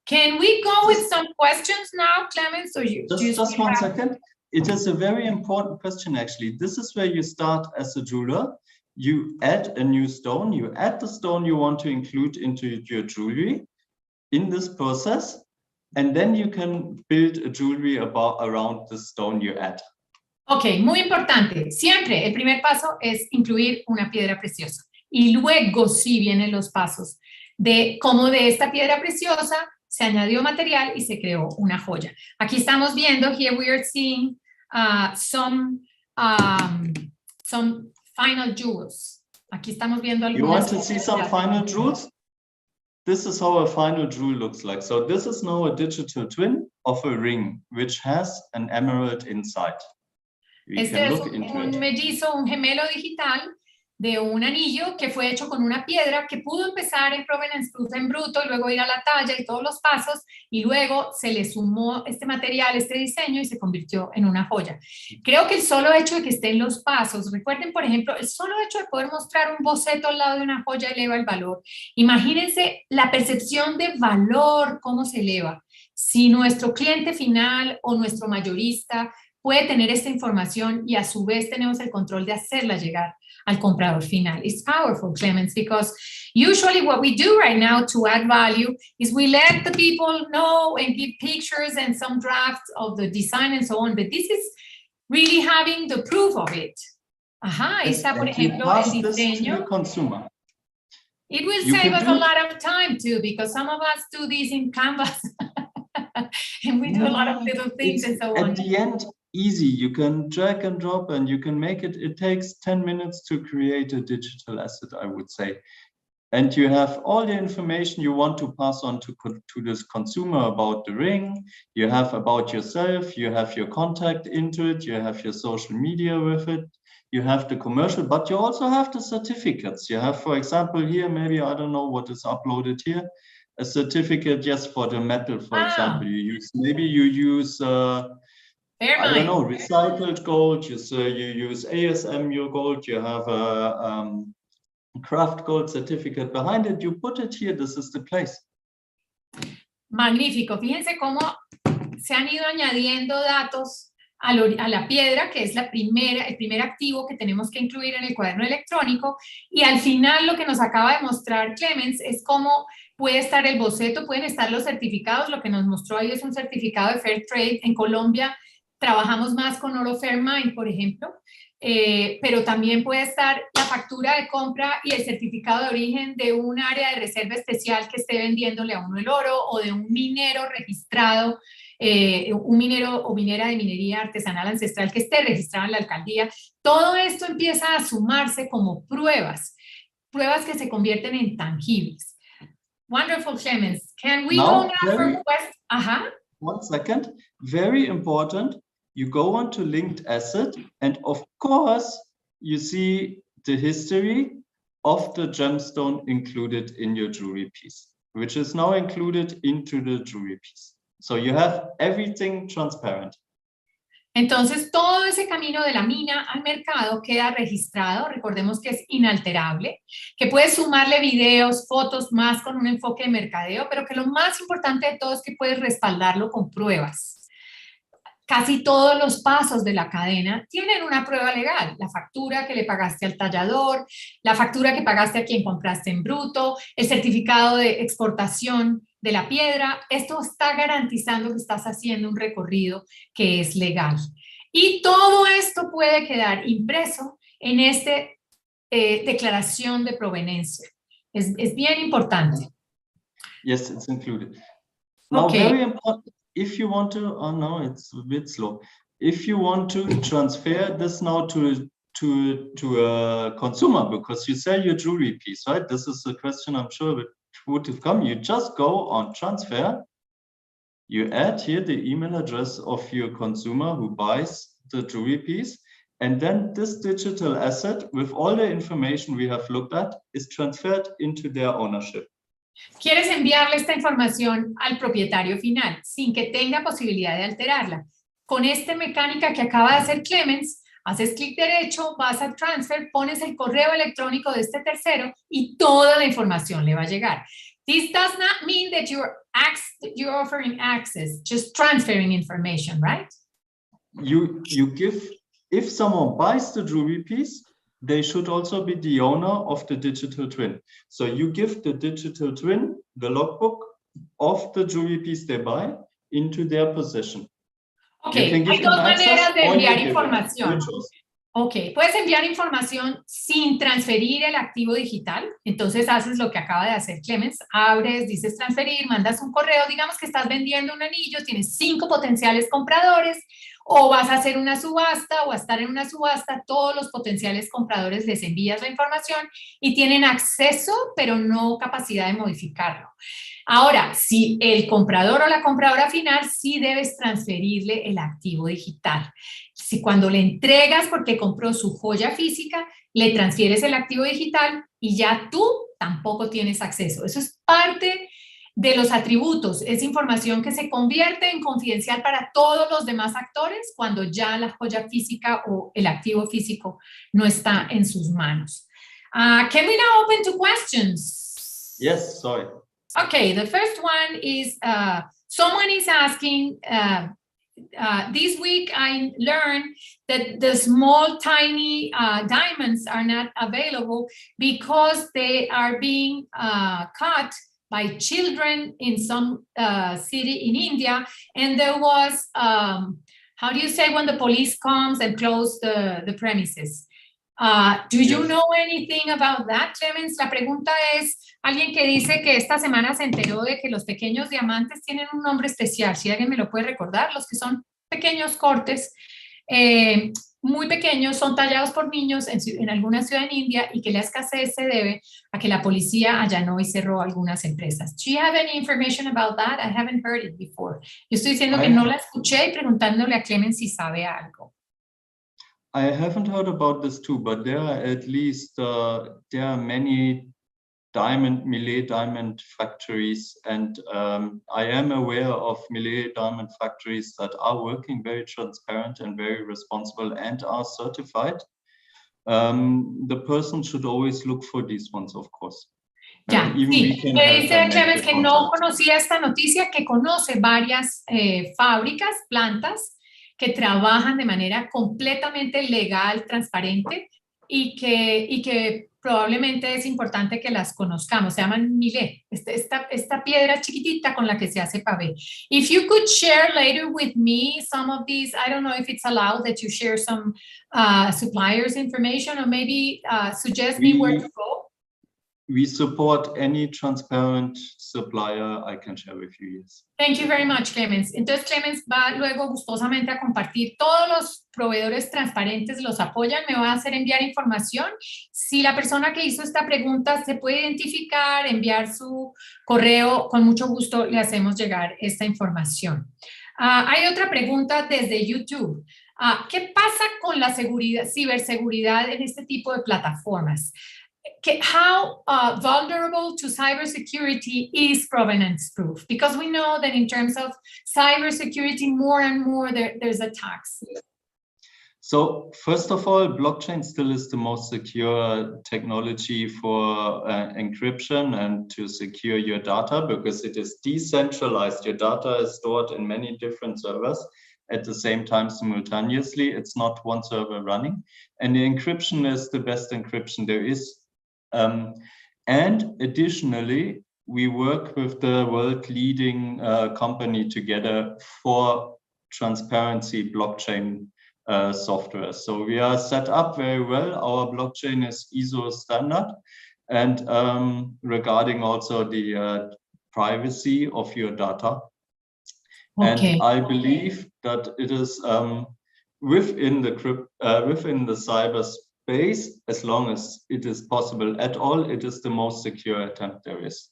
Can we go with some questions now, Clemens? Or just one second. It is a very important question, actually. This is where you start as a jeweler. You add a new stone. You add the stone you want to include into your jewelry in this process, and then you can build a jewelry around the stone you add. Ok, muy importante. Siempre el primer paso es incluir una piedra preciosa. Y luego sí vienen los pasos de cómo de esta piedra preciosa se añadió material y se creó una joya. Aquí estamos viendo, here we are seeing some final jewels. Aquí estamos viendo algunas. You want to see some final jewels? This is how a final jewel looks like. So this is now a digital twin of a ring, which has an emerald inside. Este es un mellizo, un gemelo digital de un anillo que fue hecho con una piedra que pudo empezar en provenance en bruto y luego ir a la talla y todos los pasos y luego se le sumó este material, este diseño y se convirtió en una joya. Creo que el solo hecho de que estén los pasos, recuerden por ejemplo, el solo hecho de poder mostrar un boceto al lado de una joya eleva el valor. Imagínense la percepción de valor, cómo se eleva. Si nuestro cliente final o nuestro mayorista puede tener esta información y a su vez tenemos el control de hacerla llegar al comprador final. It's powerful, Clemens, because usually what we do right now to add value is we let the people know and give pictures and some drafts of the design and so on, but this is really having the proof of it. Ajá, ahí está, por ejemplo, el diseño. It will save us a lot of time too, because some of us do this in Canvas and we do a lot of little things and so on. At the end, easy. You can drag and drop and you can make it. It takes 10 minutes to create a digital asset, I would say. And you have all the information you want to pass on to this consumer about the ring. You have about yourself. You have your contact into it. You have your social media with it. You have the commercial, but you also have the certificates. You have, for example, here, maybe, I don't know what is uploaded here, a certificate just for the metal, for example. Maybe you use I don't know, recycled gold, you use ASM your gold, you have a craft gold certificate behind it, you put it here, this is the place. Magnífico, fíjense cómo se han ido añadiendo datos a la piedra, que es el primer activo que tenemos que incluir en el cuaderno electrónico, y al final lo que nos acaba de mostrar Clemens es cómo puede estar el boceto, pueden estar los certificados. Lo que nos mostró ahí es un certificado de Fair Trade. En Colombia trabajamos más con oro Fairmine, por ejemplo, pero también puede estar la factura de compra y el certificado de origen de un área de reserva especial que esté vendiéndole a uno el oro, o de un minero registrado, un minero o minera de minería artesanal ancestral que esté registrado en la alcaldía. Todo esto empieza a sumarse como pruebas que se convierten en tangibles. Wonderful, Clemens. Can we go now for questions? 1 second. Very important. You go on to linked asset, and of course, you see the history of the gemstone included in your jewelry piece, which is now included into the jewelry piece. So you have everything transparent. Entonces, todo ese camino de la mina al mercado queda registrado. Recordemos que es inalterable, que puedes sumarle videos, fotos más con un enfoque de mercadeo, pero que lo más importante de todo es que puedes respaldarlo con pruebas. Casi todos los pasos de la cadena tienen una prueba legal. La factura que le pagaste al tallador, la factura que pagaste a quien compraste en bruto, el certificado de exportación de la piedra. Esto está garantizando que estás haciendo un recorrido que es legal. Y todo esto puede quedar impreso en esta declaración de proveniencia. Es bien importante. Yes, it's included. Now, okay. Very important. If you want to, oh no, it's a bit slow. If you want to transfer this now to a consumer, because you sell your jewelry piece, right? This is a question I'm sure that would have come. You just go on transfer. You add here the email address of your consumer who buys the jewelry piece. And then this digital asset with all the information we have looked at is transferred into their ownership. Quieres enviarle esta información al propietario final sin que tenga posibilidad de alterarla. Con esta mecánica que acaba de hacer Clemens, haces clic derecho, vas a transfer, pones el correo electrónico de este tercero y toda la información le va a llegar. This does not mean that you're offering access, just transferring information, right? You give, if someone buys the jewelry piece, they should also be the owner of the digital twin. So you give the digital twin, the logbook of the jewelry piece they buy, into their possession. Ok, hay dos maneras de enviar información. Ok, puedes enviar información sin transferir el activo digital. Entonces haces lo que acaba de hacer Clemens, abres, dices transferir, mandas un correo, digamos que estás vendiendo un anillo, tienes 5 potenciales compradores, o vas a hacer una subasta o a estar en una subasta, todos los potenciales compradores les envías la información y tienen acceso, pero no capacidad de modificarlo. Ahora, si el comprador o la compradora final, sí debes transferirle el activo digital. Si cuando le entregas porque compró su joya física, le transfieres el activo digital y ya tú tampoco tienes acceso. Eso es parte de los atributos, es información que se convierte en confidencial para todos los demás actores cuando ya la joya física o el activo físico no está en sus manos. Can we now open to questions? Yes, sorry. Okay, the first one is, someone is asking, this week I learned that the small, tiny diamonds are not available because they are being cut by children in some city in India, and there was, how do you say when the police comes and close the premises? Do you know anything about that, Clemens? La pregunta es, alguien que dice que esta semana se enteró de que los pequeños diamantes tienen un nombre especial, si alguien me lo puede recordar, los que son pequeños cortes, muy pequeños, son tallados por niños en alguna ciudad en India y que la escasez se debe a que la policía allanó y cerró algunas empresas. Do you have any information about that? I haven't heard it before. Yo estoy diciendo que no la escuché y preguntándole a Clemens si sabe algo. I haven't heard about this too, but there are at least there are many Millet diamond factories, and I am aware of Millet diamond factories that are working very transparent and very responsible and are certified. The person should always look for these ones, of course. Ya, sí, me dice Clemens que no conocía esta noticia, que conoce varias fábricas, plantas, que trabajan de manera completamente legal, transparente y que probablemente es importante que las conozcamos. Se llaman millet, esta piedra chiquitita con la que se hace pavé. If you could share later with me some of these, I don't know if it's allowed that you share some suppliers information or maybe suggest me where to go. We support any transparent supplier I can share with you, yes. Thank you very much, Clemens. Entonces, Clemens va luego gustosamente a compartir. Todos los proveedores transparentes los apoyan, me va a hacer enviar información. Si la persona que hizo esta pregunta se puede identificar, enviar su correo, con mucho gusto le hacemos llegar esta información. Hay otra pregunta desde YouTube. ¿Qué pasa con la ciberseguridad en este tipo de plataformas? How vulnerable to cybersecurity is provenance proof? Because we know that in terms of cybersecurity, more and more there's attacks. So first of all, blockchain still is the most secure technology for encryption and to secure your data because it is decentralized. Your data is stored in many different servers at the same time simultaneously. It's not one server running. And the encryption is the best encryption there is. And additionally, we work with the world leading company together for transparency blockchain software. So we are set up very well. Our blockchain is ISO standard. And regarding also the privacy of your data. Okay. And I believe that it is within the cyberspace, as long as it is possible at all, it is the most secure attempt there is.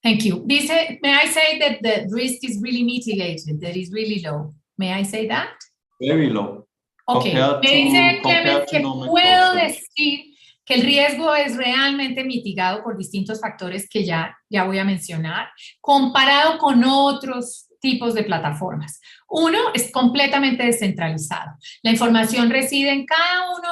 Thank you. May I say that the risk is really mitigated, that is really low? May I say that? Very low. Okay. Me dice Clemens que puedo decir que el riesgo es realmente mitigado por distintos factores que ya voy a mencionar, comparado con otros tipos de plataformas. Uno, es completamente descentralizado. La información reside en cada uno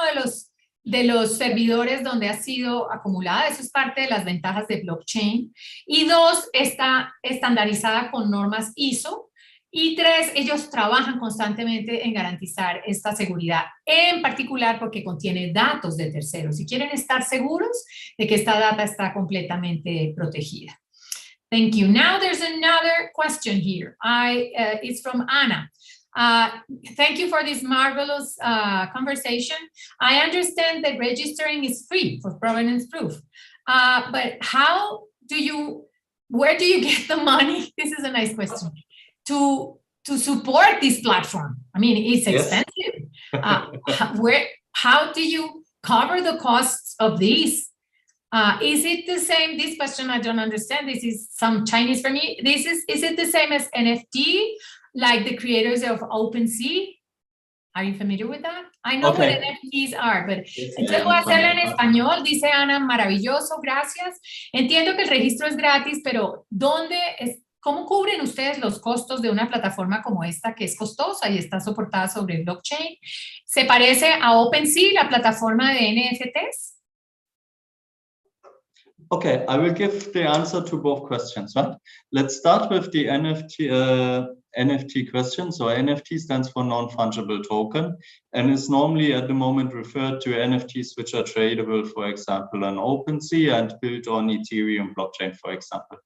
de los servidores donde ha sido acumulada. Eso es parte de las ventajas de blockchain. Y dos, está estandarizada con normas ISO. Y tres, ellos trabajan constantemente en garantizar esta seguridad, en particular porque contiene datos de terceros y quieren estar seguros de que esta data está completamente protegida. Thank you. Now there's another question here. It's from Anna. Thank you for this marvelous conversation. I understand that registering is free for provenance proof, but where do you get the money? This is a nice question. To support this platform. I mean, it's expensive. Yes. How do you cover the costs of these? Is it the same? This question I don't understand. This is some Chinese for me. Is it the same as NFT, like the creators of OpenSea? Are you familiar with that? I know what NFTs are, but entonces voy a hacerla en español. Dice Ana, maravilloso, gracias. Entiendo que el registro es gratis, pero ¿cómo cubren ustedes los costos de una plataforma como esta que es costosa y está soportada sobre blockchain? ¿Se parece a OpenSea, la plataforma de NFTs? Okay, I will give the answer to both questions, right? Let's start with the NFT question. So NFT stands for non-fungible token and is normally at the moment referred to NFTs which are tradable, for example, on OpenSea and built on Ethereum blockchain, for example.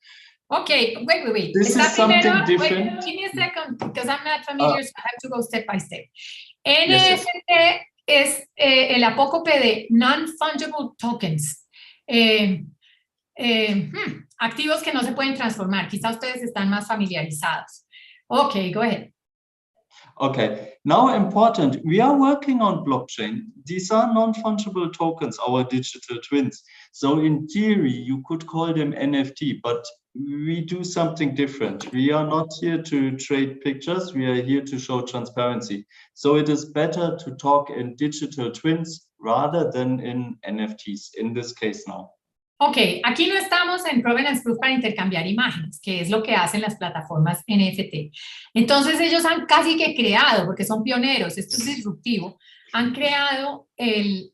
Okay, wait. This is something different. Wait, give me a second, because I'm not familiar, so I have to go step by step. NFT es el apócope de non-fungible tokens. Activos que no se pueden transformar. Quizá ustedes están más familiarizados. Okay, go ahead. Okay, now important, we are working on blockchain. These are non-fungible tokens, our digital twins. So in theory, you could call them NFT, but we do something different. We are not here to trade pictures. We are here to show transparency. So it is better to talk in digital twins rather than in NFTs, in this case now. Ok, aquí no estamos en Provenance Proof para intercambiar imágenes, que es lo que hacen las plataformas NFT. Entonces ellos han casi que creado, porque son pioneros, esto es disruptivo, han creado el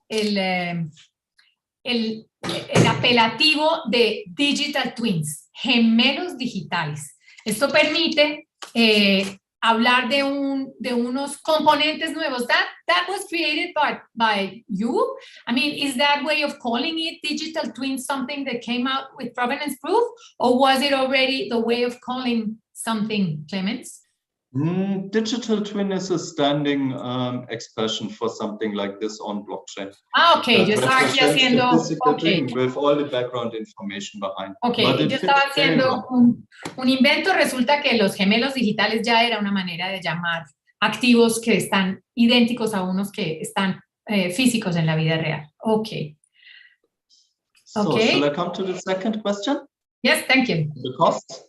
apelativo de Digital Twins, gemelos digitales. Esto permite hablar de unos componentes nuevos. That was created by you. I mean, is that way of calling it digital twin something that came out with provenance proof, or was it already the way of calling something, Clemens? Digital twin is a standing expression for something like this on blockchain. Okay, yo estaba aquí haciendo, okay, with all the background information behind. Okay, yo estaba haciendo un invento. Resulta que los gemelos digitales ya era una manera de llamar activos que están idénticos a unos que están físicos en la vida real. Okay. So, shall I come to the second question? Yes, thank you. The cost?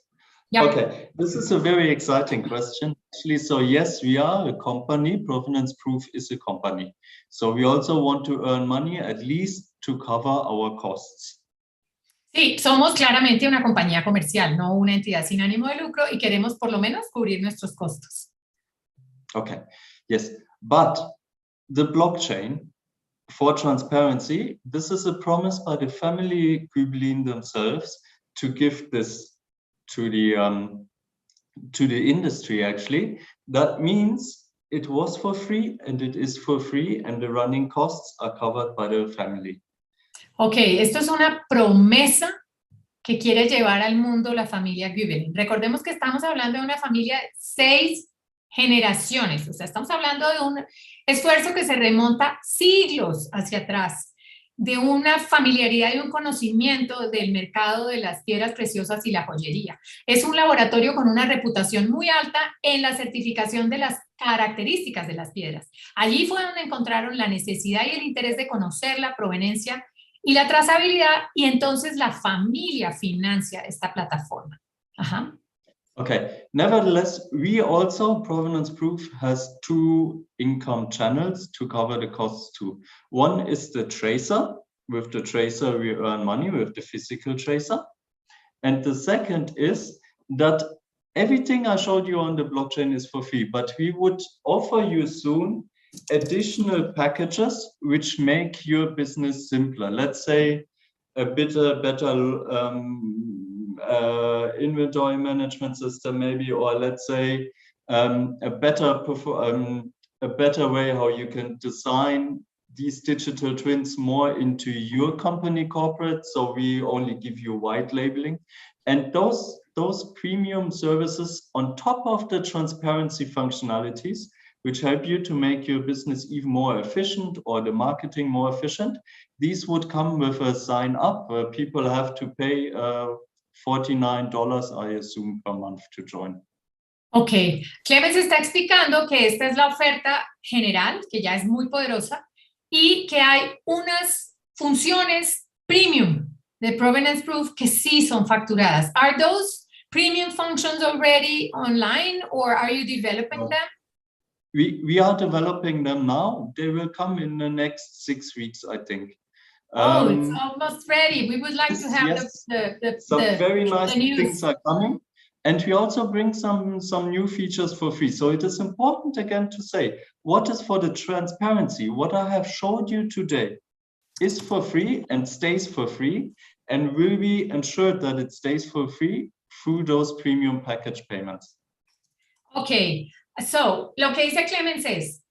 Yep. Okay, this is a very exciting question. Actually, so yes, we are a company. Provenance Proof is a company. So we also want to earn money, at least to cover our costs. Sí, somos claramente una compañía comercial, no una entidad sin ánimo de lucro, y queremos por lo menos cubrir nuestros costos. Okay, yes, but the blockchain, for transparency, this is a promise by the family Gübelin themselves to give this to the industry. Actually, that means it was for free and it is for free, and the running costs are covered by the family. Okay, esto es una promesa que quiere llevar al mundo la familia Gübelin. Recordemos que estamos hablando de una familia de 6 generaciones, o sea, estamos hablando de un esfuerzo que se remonta siglos hacia atrás, de una familiaridad y un conocimiento del mercado de las piedras preciosas y la joyería. Es un laboratorio con una reputación muy alta en la certificación de las características de las piedras. Allí fue donde encontraron la necesidad y el interés de conocer la proveniencia y la trazabilidad, y entonces la familia financia esta plataforma. Ajá. Okay, nevertheless, we also, Provenance Proof has 2 income channels to cover the costs too. One is the tracer. With the tracer, we earn money with the physical tracer. And the second is that everything I showed you on the blockchain is for free, but we would offer you soon additional packages which make your business simpler. Let's say a better inventory management system, maybe, or let's say a better way how you can design these digital twins more into your company corporate. So we only give you white labeling, and those premium services on top of the transparency functionalities, which help you to make your business even more efficient or the marketing more efficient. These would come with a sign up where people have to pay $49, I assume, per month to join. Ok, Clemens está explicando que esta es la oferta general, que ya es muy poderosa, y que hay unas funciones premium de Provenance Proof que sí son facturadas. Are those premium functions already online, or are you developing them? We are developing them now. They will come in the next 6 weeks, I think. Oh, it's almost ready. We would like to have yes, some very nice things are coming, and we also bring some new features for free. So it is important again to say what is for the transparency. What I have showed you today is for free and stays for free, and will be ensured that it stays for free through those premium package payments. Okay. So, lo que dice Clemens es,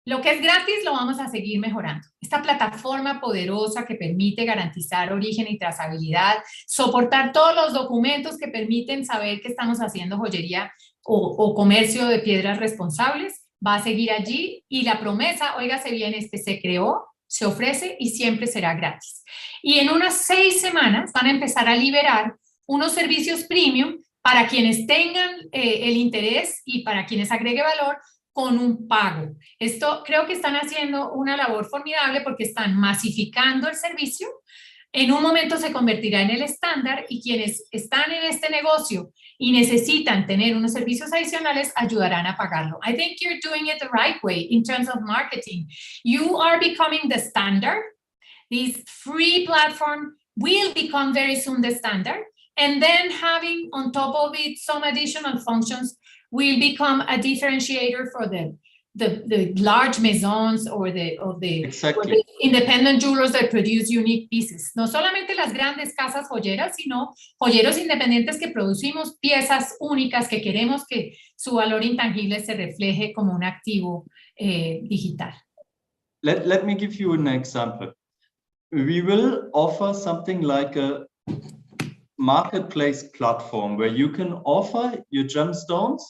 lo que es gratis lo vamos a seguir mejorando. Esta plataforma poderosa que permite garantizar origen y trazabilidad, soportar todos los documentos que permiten saber que estamos haciendo joyería o comercio de piedras responsables, va a seguir allí, y la promesa, óigase bien, se creó, se ofrece y siempre será gratis. Y en unas 6 semanas van a empezar a liberar unos servicios premium para quienes tengan el interés y para quienes agregue valor con un pago. Esto creo que están haciendo una labor formidable porque están masificando el servicio. En un momento se convertirá en el estándar, y quienes están en este negocio y necesitan tener unos servicios adicionales ayudarán a pagarlo. I think you're doing it the right way in terms of marketing. You are becoming the standard. This free platform will become very soon the standard. And then having on top of it some additional functions will become a differentiator for the large maisons or the Exactly. independent jewelers that produce unique pieces. No solamente las grandes casas joyeras, sino joyeros independientes que producimos piezas únicas que queremos que su valor intangible se refleje como un activo digital. Let me give you an example. We will offer something like a marketplace platform where you can offer your gemstones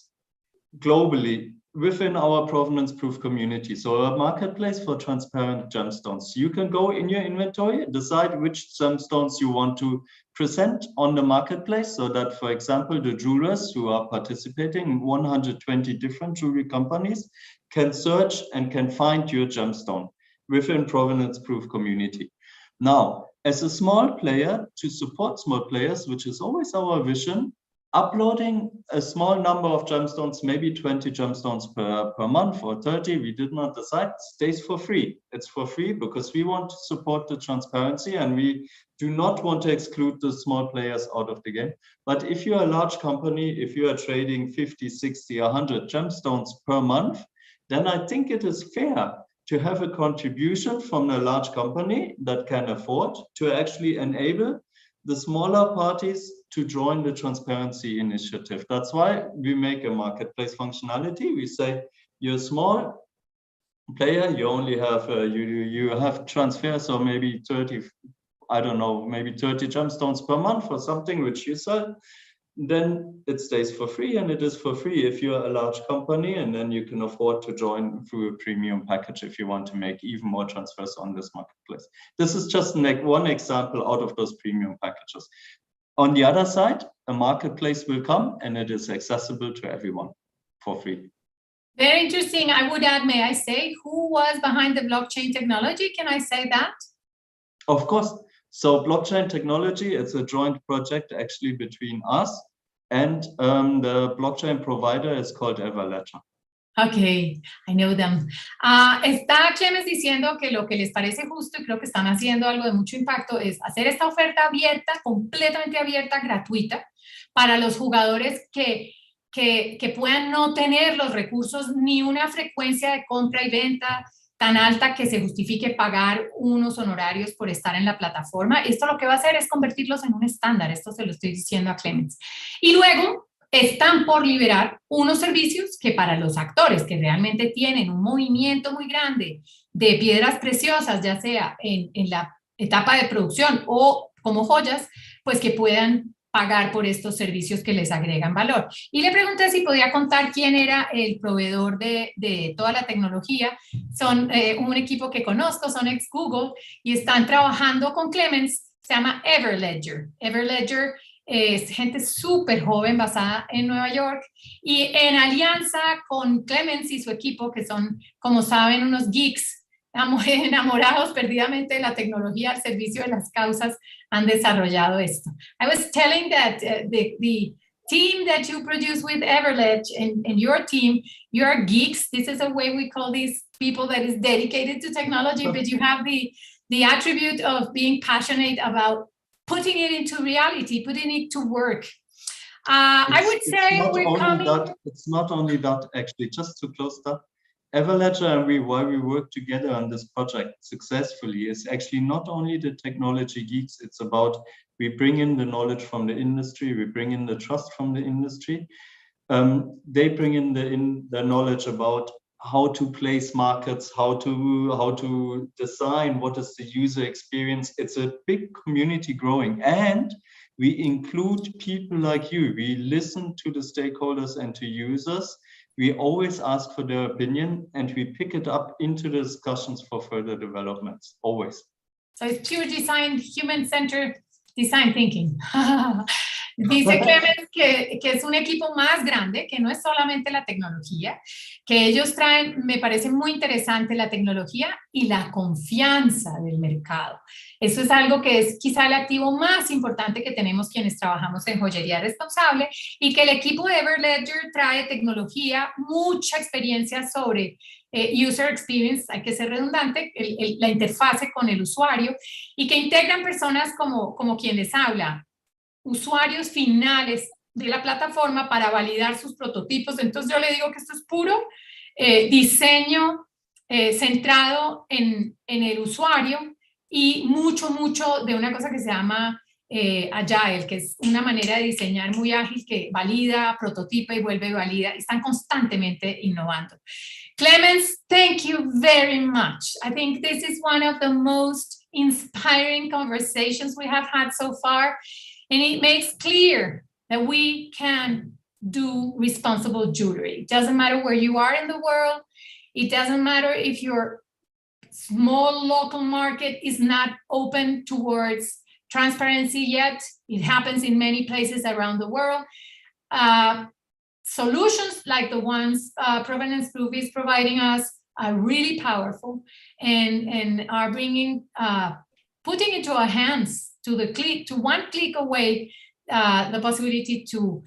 globally within our provenance proof community. So a marketplace for transparent gemstones. You can go in your inventory, decide which gemstones you want to present on the marketplace, so that, for example, the jewelers who are participating in 120 different jewelry companies can search and can find your gemstone within provenance proof community. Now, as a small player, to support small players, which is always our vision, uploading a small number of gemstones, maybe 20 gemstones per month or 30, we did not decide, stays for free. It's for free because we want to support the transparency and we do not want to exclude the small players out of the game. But if you're a large company, if you are trading 50, 60, 100 gemstones per month, then I think it is fair to have a contribution from a large company that can afford to actually enable the smaller parties to join the transparency initiative. That's why we make a marketplace functionality. We say you're a small player, you only have you have transfers or maybe 30, I don't know, maybe 30 gemstones per month or something which you sell. Then it stays for free, and it is for free if you're a large company, and then you can afford to join through a premium package if you want to make even more transfers on this marketplace. This is just one example out of those premium packages. On the other side, a marketplace will come and it is accessible to everyone for free. Very interesting. I would add, may I say, who was behind the blockchain technology? Can I say that? Of course. So blockchain technology, it's a joint project actually between us and the blockchain provider is called Everledger. Okay, I know them. Está Clemens diciendo que lo que les parece justo, y creo que están haciendo algo de mucho impacto, es hacer esta oferta abierta, completamente abierta, gratuita, para los jugadores que puedan no tener los recursos ni una frecuencia de compra y venta tan alta que se justifique pagar unos honorarios por estar en la plataforma. Esto lo que va a hacer es convertirlos en un estándar. Esto se lo estoy diciendo a Clemens. Y luego están por liberar unos servicios que para los actores que realmente tienen un movimiento muy grande de piedras preciosas, ya sea en la etapa de producción o como joyas, pues que puedan pagar por estos servicios que les agregan valor. Y le pregunté si podía contar quién era el proveedor de toda la tecnología. Son un equipo que conozco, son ex Google y están trabajando con Clemens, se llama Everledger. Everledger es gente súper joven basada en Nueva York y en alianza con Clemens y su equipo, que son, como saben, unos geeks enamorados perdidamente de la tecnología al servicio de las causas, han desarrollado esto. I was telling that the team that you produce with Everledge and your team, you are geeks. This is a way we call these people that is dedicated to technology, but you have the attribute of being passionate about putting it into reality, putting it to work. I would say it's not only that, actually, just to close that. Everledger and why we work together on this project successfully is actually not only the technology geeks, it's about we bring in the knowledge from the industry, we bring in the trust from the industry. They bring in the knowledge about how to place markets, how to design, what is the user experience. It's a big community growing, and we include people like you. We listen to the stakeholders and to users. We always ask for their opinion and we pick it up into the discussions for further developments, always. So it's pure design, human-centered design thinking. Dice Clemens que es un equipo más grande, que no es solamente la tecnología, que ellos traen, me parece muy interesante, la tecnología y la confianza del mercado. Eso es algo que es quizá el activo más importante que tenemos quienes trabajamos en joyería responsable, y que el equipo de Everledger trae tecnología, mucha experiencia sobre user experience, hay que ser redundante, la interfase con el usuario, y que integran personas como quien les habla, usuarios finales de la plataforma para validar sus prototipos. Entonces yo le digo que esto es puro diseño centrado en el usuario y mucho de una cosa que se llama Agile, que es una manera de diseñar muy ágil que valida, prototipa y vuelve y valida. Están constantemente innovando. Clemens, thank you very much. I think this is one of the most inspiring conversations we have had so far, and it makes clear that we can do responsible jewelry. It doesn't matter where you are in the world. It doesn't matter if your small local market is not open towards transparency yet. It happens in many places around the world. Solutions like the ones Provenance Proof is providing us are really powerful and are bringing, putting into our hands to one click away, the possibility to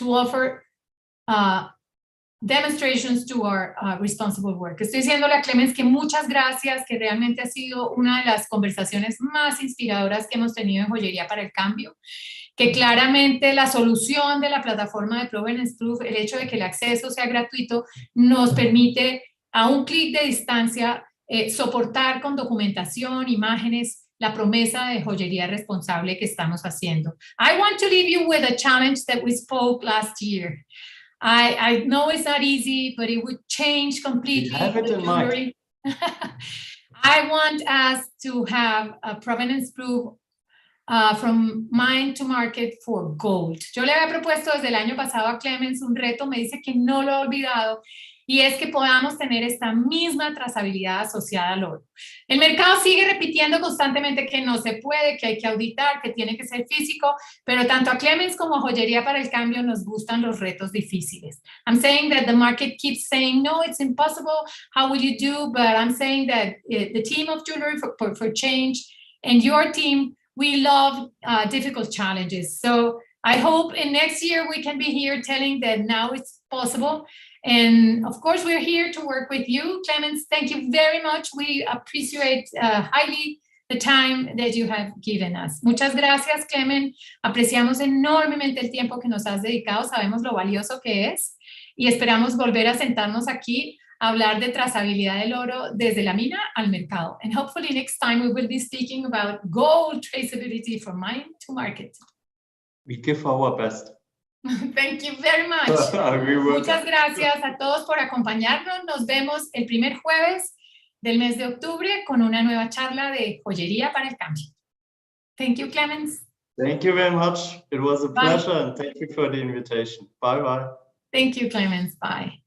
offer demonstrations to our responsible work. Estoy diciéndole a Clemens que muchas gracias, que realmente ha sido una de las conversaciones más inspiradoras que hemos tenido en Joyería para el Cambio, que claramente la solución de la plataforma de Provenance Proof, el hecho de que el acceso sea gratuito, nos permite a un clic de distancia soportar con documentación, imágenes, la promesa de joyería responsable que estamos haciendo. I want to leave you with a challenge that we spoke last year. I know it's not easy, but it would change completely. Have it in mind. I want us to have a Provenance Proof from mine to market for gold. Yo le había propuesto desde el año pasado a Clemens un reto, me dice que no lo ha olvidado, y es que podamos tener esta misma trazabilidad asociada al oro. El mercado sigue repitiendo constantemente que no se puede, que hay que auditar, que tiene que ser físico, pero tanto a Clemens como a Joyería para el Cambio nos gustan los retos difíciles. I'm saying that the market keeps saying, no, it's impossible, how will you do? But I'm saying that the team of Jewelry for Change and your team, we love difficult challenges. So I hope in next year we can be here telling that now it's possible. And of course, we're here to work with you. Clemens, thank you very much. We appreciate highly the time that you have given us. Muchas gracias, Clemens. Apreciamos enormemente el tiempo que nos has dedicado. Sabemos lo valioso que es y esperamos volver a sentarnos aquí a hablar de trazabilidad del oro desde la mina al mercado. And hopefully next time we will be speaking about gold traceability from mine to market. We give our best. Thank you very much. Muchas gracias a todos por acompañarnos. Nos vemos el primer jueves del mes de octubre con una nueva charla de Joyería para el Cambio. Thank you, Clemens. Thank you very much. It was a pleasure, and thank you for the invitation. Bye-bye. Thank you, Clemens. Bye.